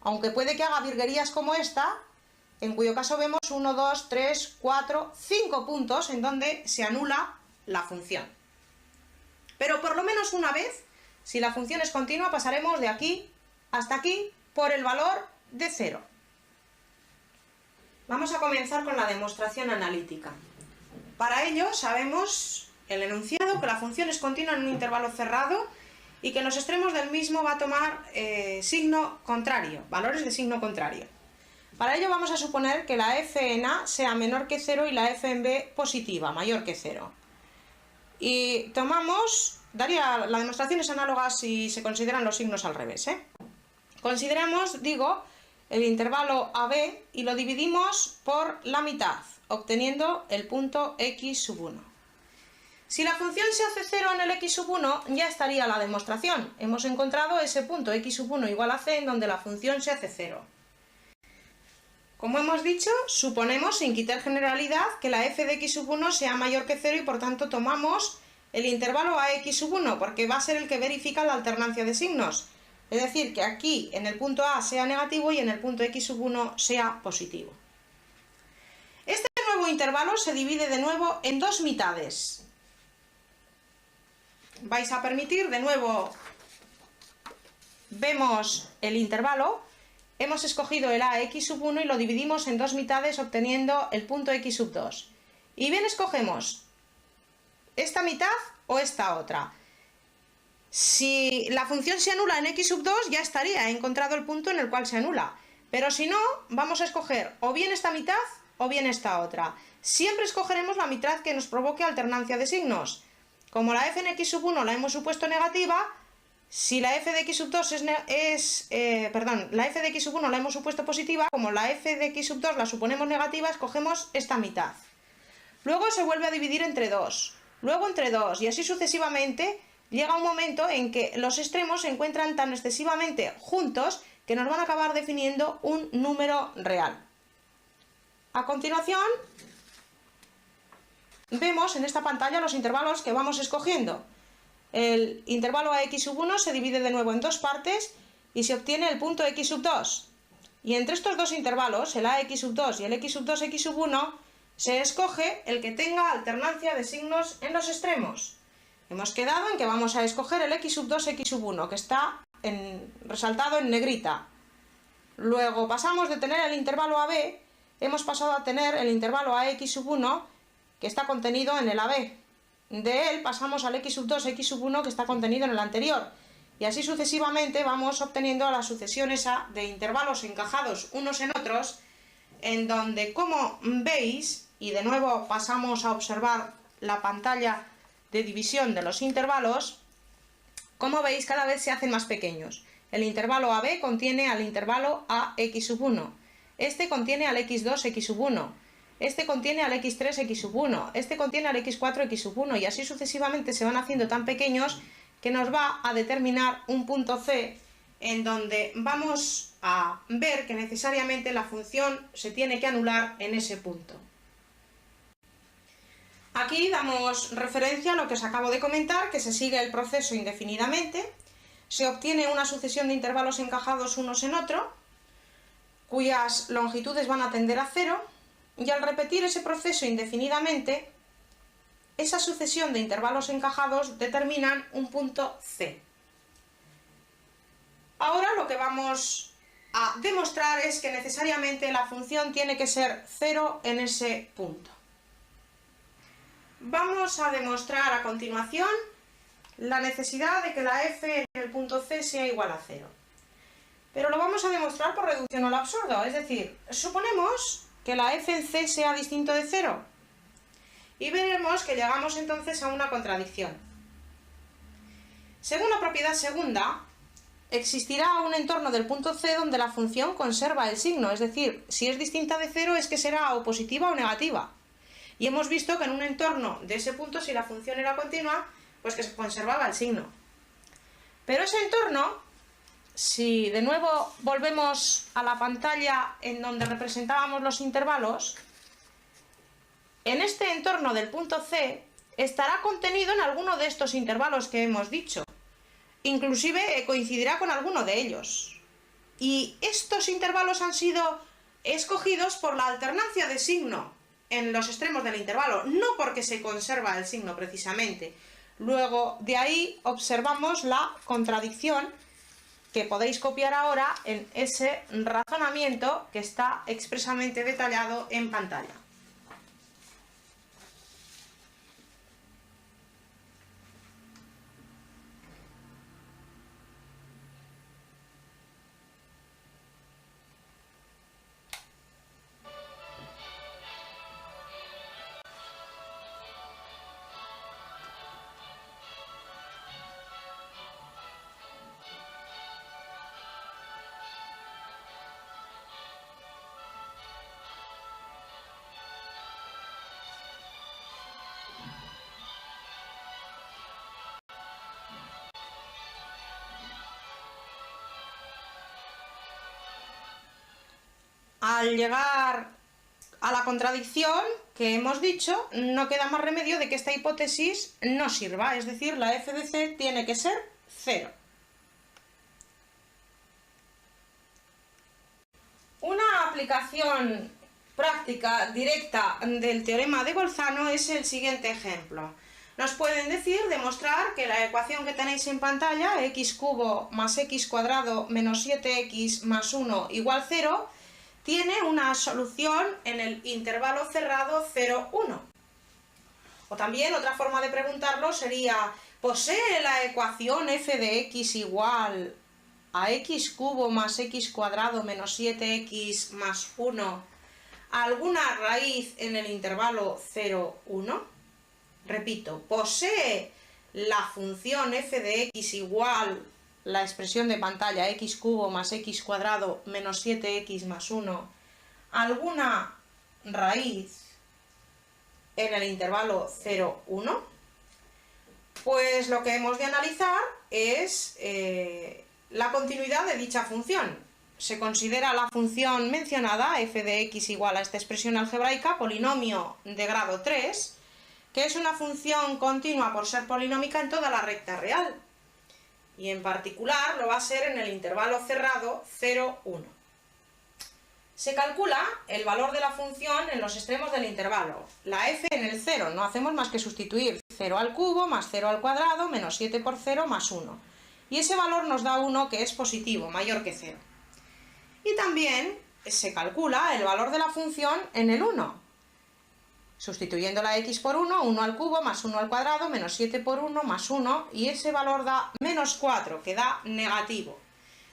Aunque puede que haga virguerías como esta, en cuyo caso vemos 1, 2, 3, 4, 5 puntos en donde se anula la función. Pero por lo menos una vez, si la función es continua, pasaremos de aquí hasta aquí por el valor de 0. Vamos a comenzar con la demostración analítica. Para ello sabemos el enunciado, que la función es continua en un intervalo cerrado y que en los extremos del mismo va a tomar signo contrario, valores de signo contrario. Para ello vamos a suponer que la f en A sea menor que 0 y la f en B positiva, mayor que 0. Y tomamos, la demostración es análoga si se consideran los signos al revés, Consideramos, digo, el intervalo AB y lo dividimos por la mitad, obteniendo el punto x sub 1. Si la función se hace 0 en el x sub 1, ya estaría la demostración. Hemos encontrado ese punto x sub 1 igual a c en donde la función se hace 0. Como hemos dicho, suponemos, sin quitar generalidad, que la f de x sub 1 sea mayor que 0 y por tanto tomamos el intervalo a x sub 1, porque va a ser el que verifica la alternancia de signos. Es decir, que aquí en el punto A sea negativo y en el punto x sub 1 sea positivo. Este nuevo intervalo se divide de nuevo en dos mitades. Vais a permitir, de nuevo, vemos el intervalo, hemos escogido el a x sub 1 y lo dividimos en dos mitades obteniendo el punto x sub 2. Y bien escogemos esta mitad o esta otra. Si la función se anula en x sub 2, ya estaría encontrado el punto en el cual se anula. Pero si no, vamos a escoger o bien esta mitad o bien esta otra. Siempre escogeremos la mitad que nos provoque alternancia de signos. Como la f en x sub 1 la hemos supuesto negativa, si la f de x sub 2 la f de x sub 1 la hemos supuesto positiva, como la f de x sub 2 la suponemos negativa, escogemos esta mitad. Luego se vuelve a dividir entre 2, luego entre 2 y así sucesivamente. Llega un momento en que los extremos se encuentran tan excesivamente juntos que nos van a acabar definiendo un número real. A continuación, vemos en esta pantalla los intervalos que vamos escogiendo. El intervalo a x sub 1 se divide de nuevo en dos partes y se obtiene el punto x sub 2. Y entre estos dos intervalos, el a x sub 2 y el x sub 2 x sub 1, se escoge el que tenga alternancia de signos en los extremos. Hemos quedado en que vamos a escoger el x sub 2 x sub 1, que está resaltado en negrita. Luego pasamos de tener el intervalo AB, hemos pasado a tener el intervalo a x sub 1, que está contenido en el AB. De él pasamos al x sub 2 x sub 1, que está contenido en el anterior. Y así sucesivamente vamos obteniendo la sucesión esa de intervalos encajados unos en otros, en donde, como veis, y de nuevo pasamos a observar la pantalla de división de los intervalos, como veis cada vez se hacen más pequeños. El intervalo AB contiene al intervalo a x sub 1, este contiene al x2 x sub 1, este contiene al x3 x sub 1, este contiene al x4 x sub 1 y así sucesivamente se van haciendo tan pequeños que nos va a determinar un punto C en donde vamos a ver que necesariamente la función se tiene que anular en ese punto. Aquí damos referencia a lo que os acabo de comentar, que se sigue el proceso indefinidamente, se obtiene una sucesión de intervalos encajados unos en otro, cuyas longitudes van a tender a 0, y al repetir ese proceso indefinidamente, esa sucesión de intervalos encajados determinan un punto C. Ahora lo que vamos a demostrar es que necesariamente la función tiene que ser 0 en ese punto. Vamos a demostrar a continuación la necesidad de que la f en el punto C sea igual a 0. Pero lo vamos a demostrar por reducción al absurdo, es decir, suponemos que la f en C sea distinto de 0 y veremos que llegamos entonces a una contradicción. Según la propiedad segunda, existirá un entorno del punto C donde la función conserva el signo, es decir, si es distinta de 0 es que será o positiva o negativa. Y hemos visto que en un entorno de ese punto, si la función era continua, pues que se conservaba el signo. Pero ese entorno, si de nuevo volvemos a la pantalla en donde representábamos los intervalos, en este entorno del punto C, estará contenido en alguno de estos intervalos que hemos dicho. Inclusive coincidirá con alguno de ellos. Y estos intervalos han sido escogidos por la alternancia de signo en los extremos del intervalo, no porque se conserva el signo precisamente. Luego de ahí observamos la contradicción que podéis copiar ahora en ese razonamiento que está expresamente detallado en pantalla. Al llegar a la contradicción que hemos dicho, no queda más remedio de que esta hipótesis no sirva, es decir, la f de c tiene que ser 0. Una aplicación práctica directa del teorema de Bolzano es el siguiente ejemplo. Nos pueden decir, demostrar que la ecuación que tenéis en pantalla, x cubo más x cuadrado menos 7x más 1 igual 0, tiene una solución en el intervalo cerrado 0, 1. O también otra forma de preguntarlo sería, ¿posee la ecuación f de x igual a x cubo más x cuadrado menos 7x más 1 alguna raíz en el intervalo 0, 1? Repito, ¿posee la función f de x igual la expresión de pantalla x cubo más x cuadrado menos 7x más 1 alguna raíz en el intervalo 0, 1? Pues lo que hemos de analizar es la continuidad de dicha función. Se considera la función mencionada, f de x igual a esta expresión algebraica, polinomio de grado 3, que es una función continua por ser polinómica en toda la recta real. Y en particular lo va a ser en el intervalo cerrado 0, 1. Se calcula el valor de la función en los extremos del intervalo. La f en el 0, no hacemos más que sustituir 0 al cubo más 0 al cuadrado menos 7 por 0 más 1. Y ese valor nos da 1 que es positivo, mayor que 0. Y también se calcula el valor de la función en el 1. Sustituyendo la x por 1, 1 al cubo más 1 al cuadrado menos 7 por 1 más 1, y ese valor da menos 4, que da negativo.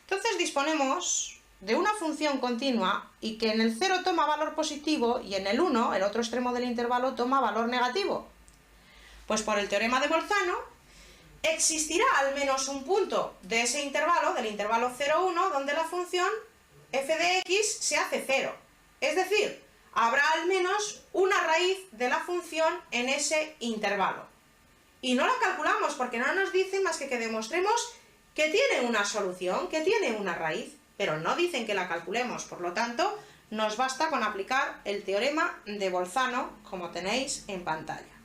Entonces disponemos de una función continua y que en el 0 toma valor positivo y en el 1, el otro extremo del intervalo, toma valor negativo. Pues por el teorema de Bolzano existirá al menos un punto de ese intervalo, del intervalo 0, 1, donde la función f de x se hace 0. Es decir, habrá al menos una raíz de la función en ese intervalo. Y no la calculamos porque no nos dicen más que demostremos que tiene una solución, que tiene una raíz, pero no dicen que la calculemos. Por lo tanto, nos basta con aplicar el teorema de Bolzano, como tenéis en pantalla.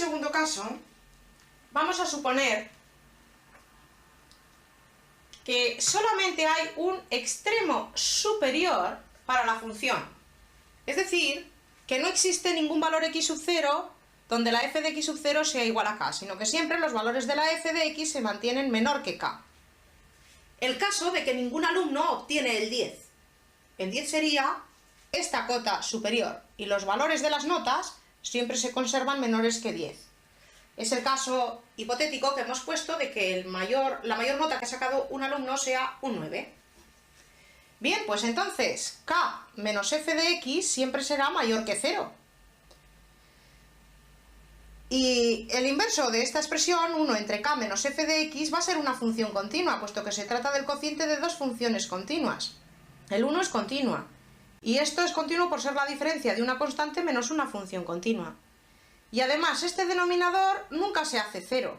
segundo caso, vamos a suponer que solamente hay un extremo superior para la función. Es decir, que no existe ningún valor x sub 0 donde la f de x sub 0 sea igual a k, sino que siempre los valores de la f de x se mantienen menor que k. El caso de que ningún alumno obtiene el 10. El 10 sería esta cota superior y los valores de las notas siempre se conservan menores que 10. Es el caso hipotético que hemos puesto de que la mayor nota que ha sacado un alumno sea un 9. Bien, pues entonces k menos f de x siempre será mayor que 0. Y el inverso de esta expresión, 1 entre k menos f de x, va a ser una función continua, puesto que se trata del cociente de dos funciones continuas. El 1 es continua, y esto es continuo por ser la diferencia de una constante menos una función continua. Y además, este denominador nunca se hace 0.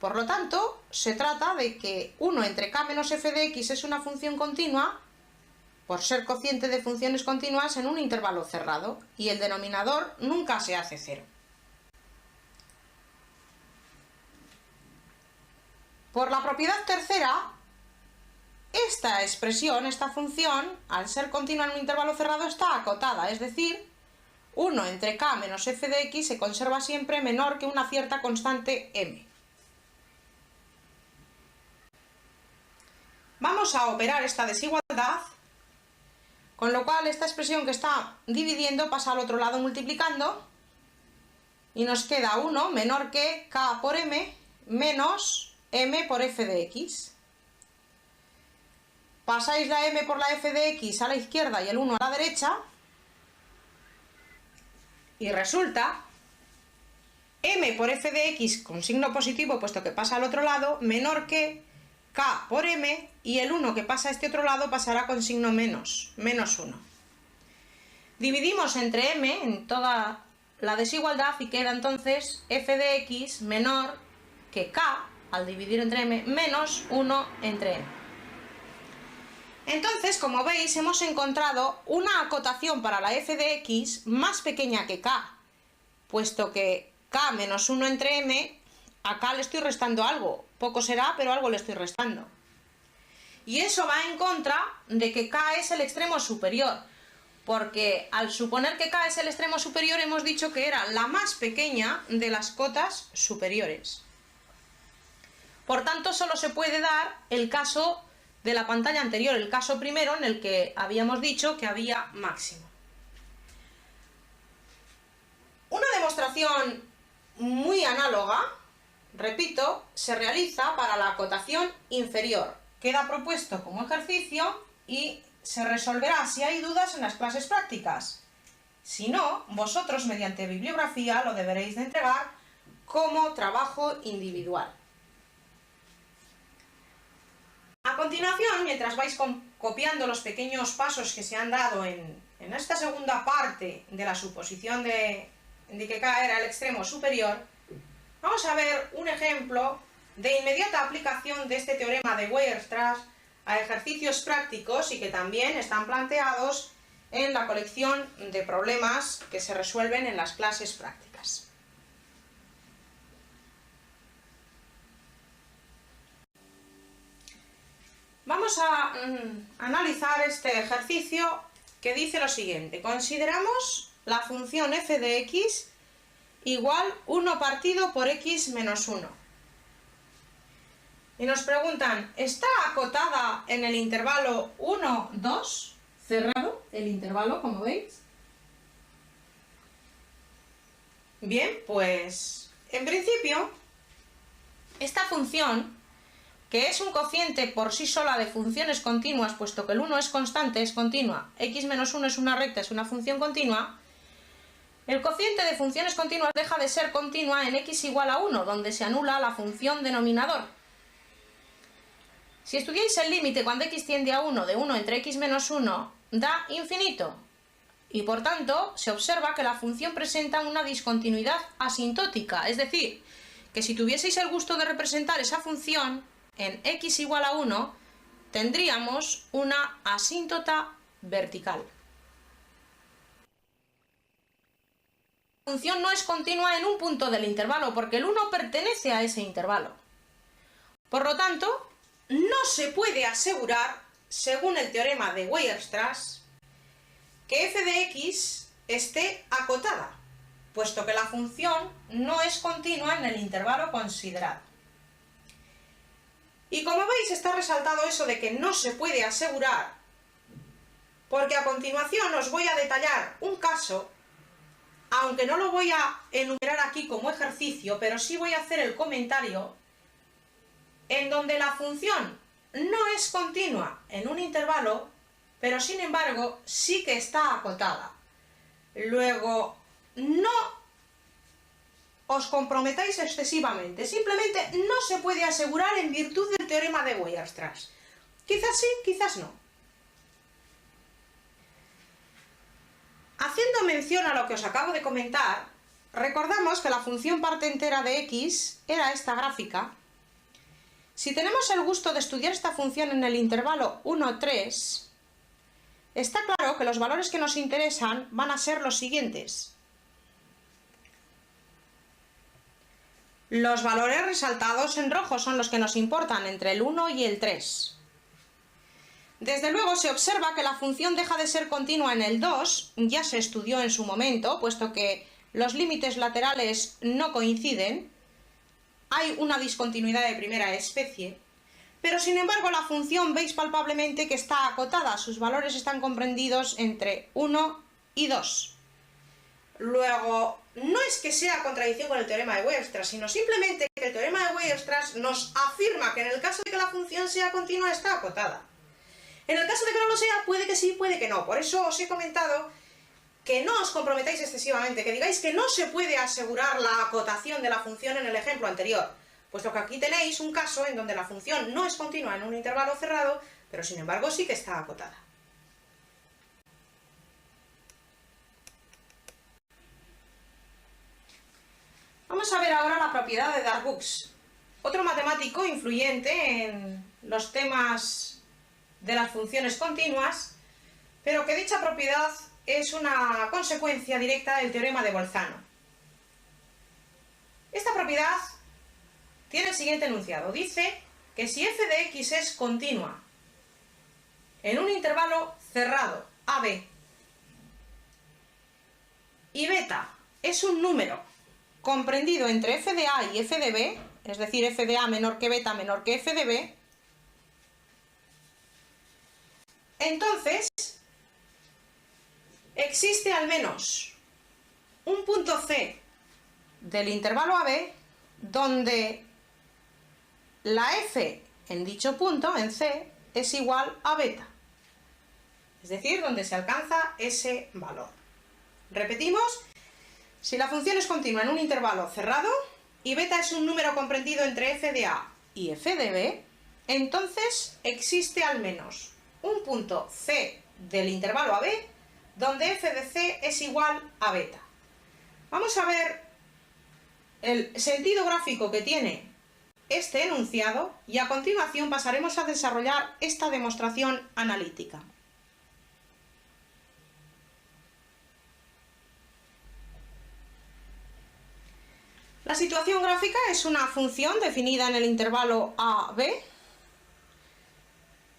Por lo tanto, se trata de que 1 entre k menos f de x es una función continua, por ser cociente de funciones continuas en un intervalo cerrado, y el denominador nunca se hace 0. Por la propiedad tercera, esta expresión, esta función, al ser continua en un intervalo cerrado, está acotada, es decir, 1 entre k menos f de x se conserva siempre menor que una cierta constante m. Vamos a operar esta desigualdad, con lo cual esta expresión que está dividiendo pasa al otro lado multiplicando, y nos queda 1 menor que k por m menos m por f de x. Pasáis la m por la f de x a la izquierda y el 1 a la derecha, y resulta m por f de x con signo positivo, puesto que pasa al otro lado, menor que k por m, y el 1 que pasa a este otro lado pasará con signo menos 1. Dividimos entre m en toda la desigualdad y queda entonces f de x menor que k, al dividir entre m, menos 1 entre m. Entonces, como veis, hemos encontrado una acotación para la f de x más pequeña que k, puesto que k menos 1 entre m, a k le estoy restando algo. Poco será, pero algo le estoy restando. Y eso va en contra de que k es el extremo superior, porque al suponer que k es el extremo superior hemos dicho que era la más pequeña de las cotas superiores. Por tanto, solo se puede dar el caso de la pantalla anterior, el caso primero en el que habíamos dicho que había máximo. Una demostración muy análoga, repito, se realiza para la acotación inferior. Queda propuesto como ejercicio y se resolverá si hay dudas en las clases prácticas. Si no, vosotros mediante bibliografía lo deberéis de entregar como trabajo individual. A continuación, mientras vais copiando los pequeños pasos que se han dado en esta segunda parte de la suposición de que k era el extremo superior, vamos a ver un ejemplo de inmediata aplicación de este teorema de Weierstrass a ejercicios prácticos y que también están planteados en la colección de problemas que se resuelven en las clases prácticas. Vamos a analizar este ejercicio que dice lo siguiente. Consideramos la función f de x igual 1 partido por x menos 1. Y nos preguntan, ¿está acotada en el intervalo 1, 2? Cerrado el intervalo, como veis. Bien, pues en principio esta función, que es un cociente por sí sola de funciones continuas, puesto que el 1 es constante, es continua, x menos 1 es una recta, es una función continua, el cociente de funciones continuas deja de ser continua en x igual a 1, donde se anula la función denominador. Si estudiáis el límite cuando x tiende a 1 de 1 entre x menos 1, da infinito, y por tanto se observa que la función presenta una discontinuidad asintótica, es decir, que si tuvieseis el gusto de representar esa función en x igual a 1, tendríamos una asíntota vertical. función no es continua en un punto del intervalo, porque el 1 pertenece a ese intervalo. Por lo tanto, no se puede asegurar, según el teorema de Weierstrass, que f de x esté acotada, puesto que la función no es continua en el intervalo considerado. Y como veis, está resaltado eso de que no se puede asegurar, porque a continuación os voy a detallar un caso, aunque no lo voy a enumerar aquí como ejercicio, pero sí voy a hacer el comentario, en donde la función no es continua en un intervalo, pero sin embargo sí que está acotada. Luego, no os comprometáis excesivamente, simplemente no se puede asegurar en virtud del teorema de Weierstrass. Quizás sí, quizás no. Haciendo mención a lo que os acabo de comentar, recordamos que la función parte entera de x era esta gráfica. Si tenemos el gusto de estudiar esta función en el intervalo 1, 3, está claro que los valores que nos interesan van a ser los siguientes. Los valores resaltados en rojo son los que nos importan, entre el 1 y el 3. Desde luego se observa que la función deja de ser continua en el 2, ya se estudió en su momento, puesto que los límites laterales no coinciden, hay una discontinuidad de primera especie, pero sin embargo la función veis palpablemente que está acotada, sus valores están comprendidos entre 1 y 2. Luego, no es que sea contradicción con el teorema de Weierstrass, sino simplemente que el teorema de Weierstrass nos afirma que en el caso de que la función sea continua está acotada. En el caso de que no lo sea, puede que sí, puede que no. Por eso os he comentado que no os comprometáis excesivamente, que digáis que no se puede asegurar la acotación de la función en el ejemplo anterior, puesto que aquí tenéis un caso en donde la función no es continua en un intervalo cerrado, pero sin embargo sí que está acotada. Vamos a ver ahora la propiedad de Darboux, otro matemático influyente en los temas de las funciones continuas, pero que dicha propiedad es una consecuencia directa del teorema de Bolzano. Esta propiedad tiene el siguiente enunciado. Dice que si f de x es continua en un intervalo cerrado AB y beta es un número comprendido entre f de a y f de b, es decir, f de a menor que beta menor que f de b, entonces existe al menos un punto C del intervalo AB donde la f en dicho punto, en C, es igual a beta, es decir, donde se alcanza ese valor. Repetimos, si la función es continua en un intervalo cerrado y beta es un número comprendido entre f de a y f de b, entonces existe al menos un punto C del intervalo AB donde f de c es igual a beta. Vamos a ver el sentido gráfico que tiene este enunciado y a continuación pasaremos a desarrollar esta demostración analítica. La situación gráfica es una función definida en el intervalo AB.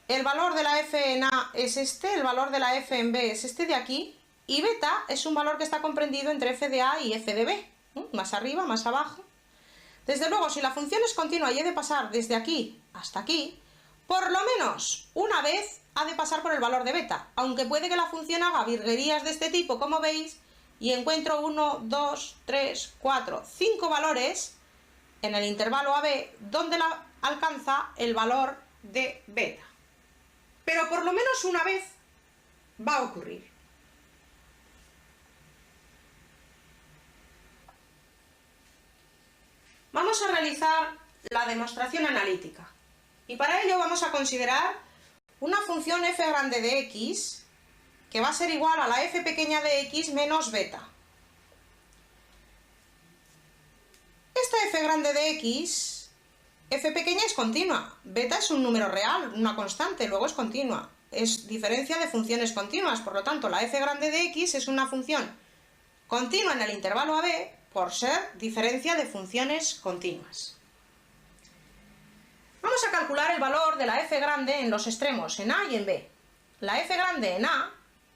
El valor de la f en A es este, el valor de la f en B es este de aquí, y beta es un valor que está comprendido entre f de A y f de B, más arriba, más abajo. Desde luego, si la función es continua y he de pasar desde aquí hasta aquí, por lo menos una vez ha de pasar por el valor de beta, aunque puede que la función haga virguerías de este tipo, como veis, y encuentro 1, 2, 3, 4, 5 valores en el intervalo AB donde alcanza el valor de beta. Pero por lo menos una vez va a ocurrir. Vamos a realizar la demostración analítica y para ello vamos a considerar una función f grande de x que va a ser igual a la f pequeña de x menos beta. Esta f grande de x, f pequeña es continua, beta es un número real, una constante, luego es continua. Es diferencia de funciones continuas, por lo tanto la f grande de x es una función continua en el intervalo AB por ser diferencia de funciones continuas. Vamos a calcular el valor de la f grande en los extremos, en A y en B. La f grande en A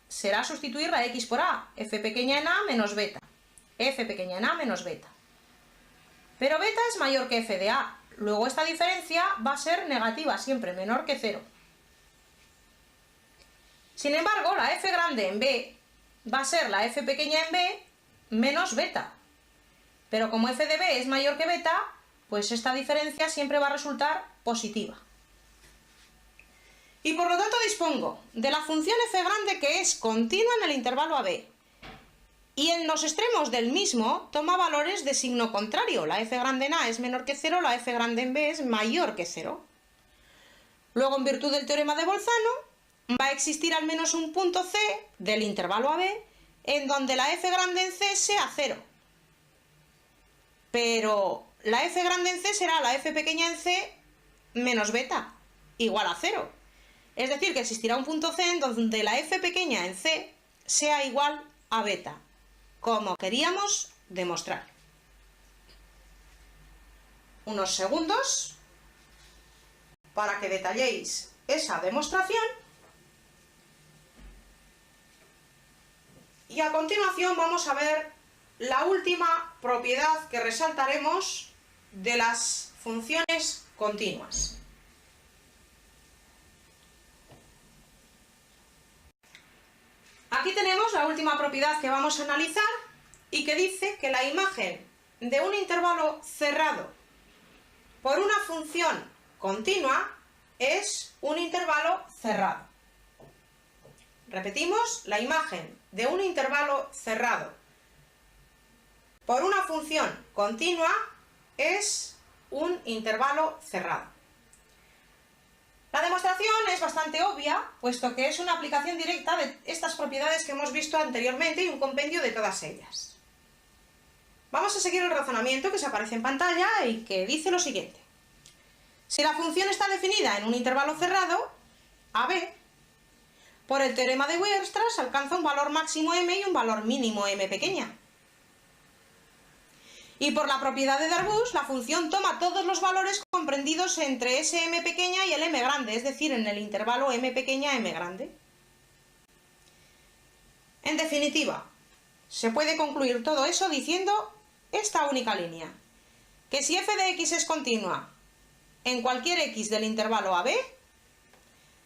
será sustituir la x por A, f pequeña en A menos beta, f pequeña en A menos beta. Pero beta es mayor que f de A, luego esta diferencia va a ser negativa siempre, menor que 0. Sin embargo, la f grande en B va a ser la f pequeña en B menos beta. Pero como f de B es mayor que beta, pues esta diferencia siempre va a resultar positiva. Y por lo tanto dispongo de la función f grande que es continua en el intervalo AB. Y en los extremos del mismo toma valores de signo contrario. La f grande en A es menor que 0, la f grande en B es mayor que 0. Luego, en virtud del teorema de Bolzano, va a existir al menos un punto C del intervalo AB en donde la f grande en C sea 0. Pero la f grande en C será la f pequeña en C menos beta, igual a 0. Es decir, que existirá un punto C en donde la f pequeña en C sea igual a beta, como queríamos demostrar. Unos segundos para que detalléis esa demostración. Y a continuación vamos a ver la última propiedad que resaltaremos de las funciones continuas. Aquí tenemos la última propiedad que vamos a analizar y que dice que la imagen de un intervalo cerrado por una función continua es un intervalo cerrado. Repetimos, la imagen de un intervalo cerrado por una función continua es un intervalo cerrado. La demostración es bastante obvia, puesto que es una aplicación directa de estas propiedades que hemos visto anteriormente y un compendio de todas ellas. Vamos a seguir el razonamiento que se aparece en pantalla y que dice lo siguiente. Si la función está definida en un intervalo cerrado, AB, por el teorema de Weierstrass alcanza un valor máximo m y un valor mínimo m pequeña. Y por la propiedad de Darboux, la función toma todos los valores comprendidos entre ese m pequeña y el m grande, es decir, en el intervalo m pequeña m grande. En definitiva, se puede concluir todo eso diciendo esta única línea, que si f de x es continua en cualquier x del intervalo AB,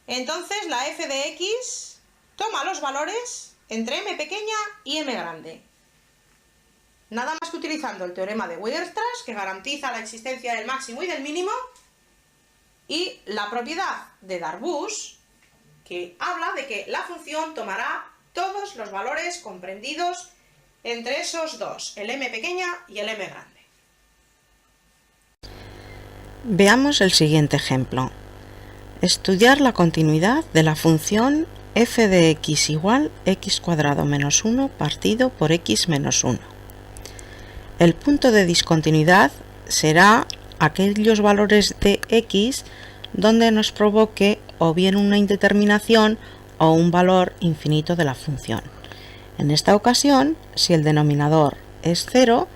entonces la f de x toma los valores entre m pequeña y m grande. Nada más que utilizando el teorema de Weierstrass, que garantiza la existencia del máximo y del mínimo, y la propiedad de Darboux, que habla de que la función tomará todos los valores comprendidos entre esos dos, el m pequeña y el m grande. Veamos el siguiente ejemplo. Estudiar la continuidad de la función f de x igual x cuadrado menos 1 partido por x menos 1. El punto de discontinuidad será aquellos valores de x donde nos provoque o bien una indeterminación o un valor infinito de la función. En esta ocasión, si el denominador es 0,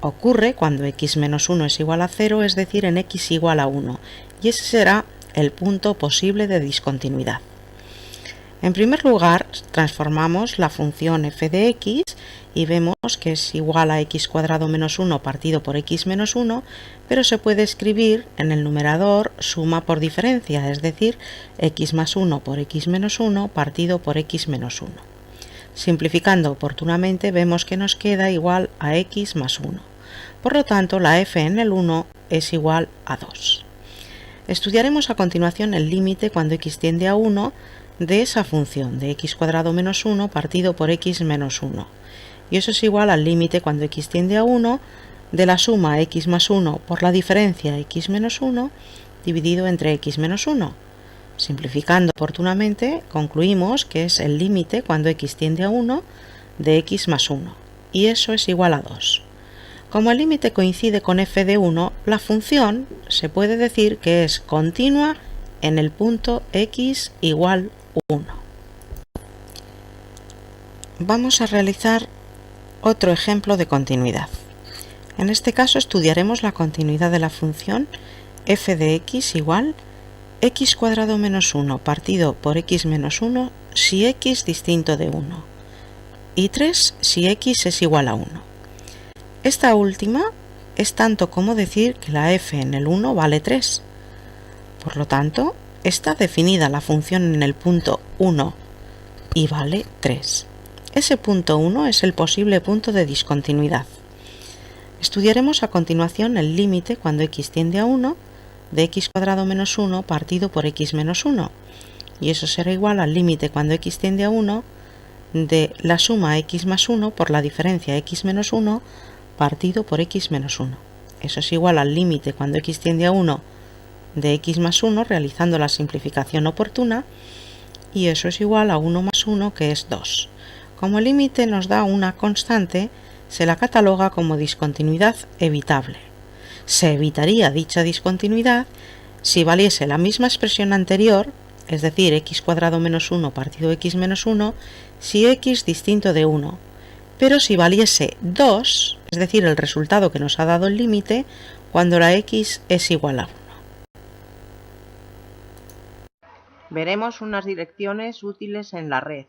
ocurre cuando x menos 1 es igual a 0, es decir, en x igual a 1, y ese será el punto posible de discontinuidad. En primer lugar, transformamos la función f de x y vemos que es igual a x cuadrado menos 1 partido por x menos 1, pero se puede escribir en el numerador suma por diferencia, es decir, x más 1 por x menos 1 partido por x menos 1. Simplificando oportunamente vemos que nos queda igual a x más 1. Por lo tanto, la f en el 1 es igual a 2. Estudiaremos a continuación el límite cuando x tiende a 1 de esa función de x cuadrado menos 1 partido por x menos 1. Y eso es igual al límite cuando x tiende a 1 de la suma x más 1 por la diferencia x menos 1 dividido entre x menos 1. Simplificando oportunamente, concluimos que es el límite cuando x tiende a 1 de x más 1. Y eso es igual a 2. Como el límite coincide con f de 1, la función se puede decir que es continua en el punto x igual 1. Vamos a realizar otro ejemplo de continuidad. En este caso estudiaremos la continuidad de la función f de x igual x cuadrado menos 1 partido por x menos 1 si x distinto de 1 y 3 si x es igual a 1. Esta última es tanto como decir que la f en el 1 vale 3. Por lo tanto, está definida la función en el punto 1 y vale 3. Ese punto 1 es el posible punto de discontinuidad. Estudiaremos a continuación el límite cuando x tiende a 1 de x cuadrado menos 1 partido por x menos 1, y eso será igual al límite cuando x tiende a 1 de la suma x más 1 por la diferencia x menos 1 partido por x menos 1. Eso es igual al límite cuando x tiende a 1 de x más 1 realizando la simplificación oportuna, y eso es igual a 1 más 1, que es 2. Como el límite nos da una constante, se la cataloga como discontinuidad evitable. Se evitaría dicha discontinuidad si valiese la misma expresión anterior, es decir, x cuadrado menos 1 partido x menos 1, si x distinto de 1, pero si valiese 2, es decir, el resultado que nos ha dado el límite, cuando la x es igual a 1. Veremos unas direcciones útiles en la red.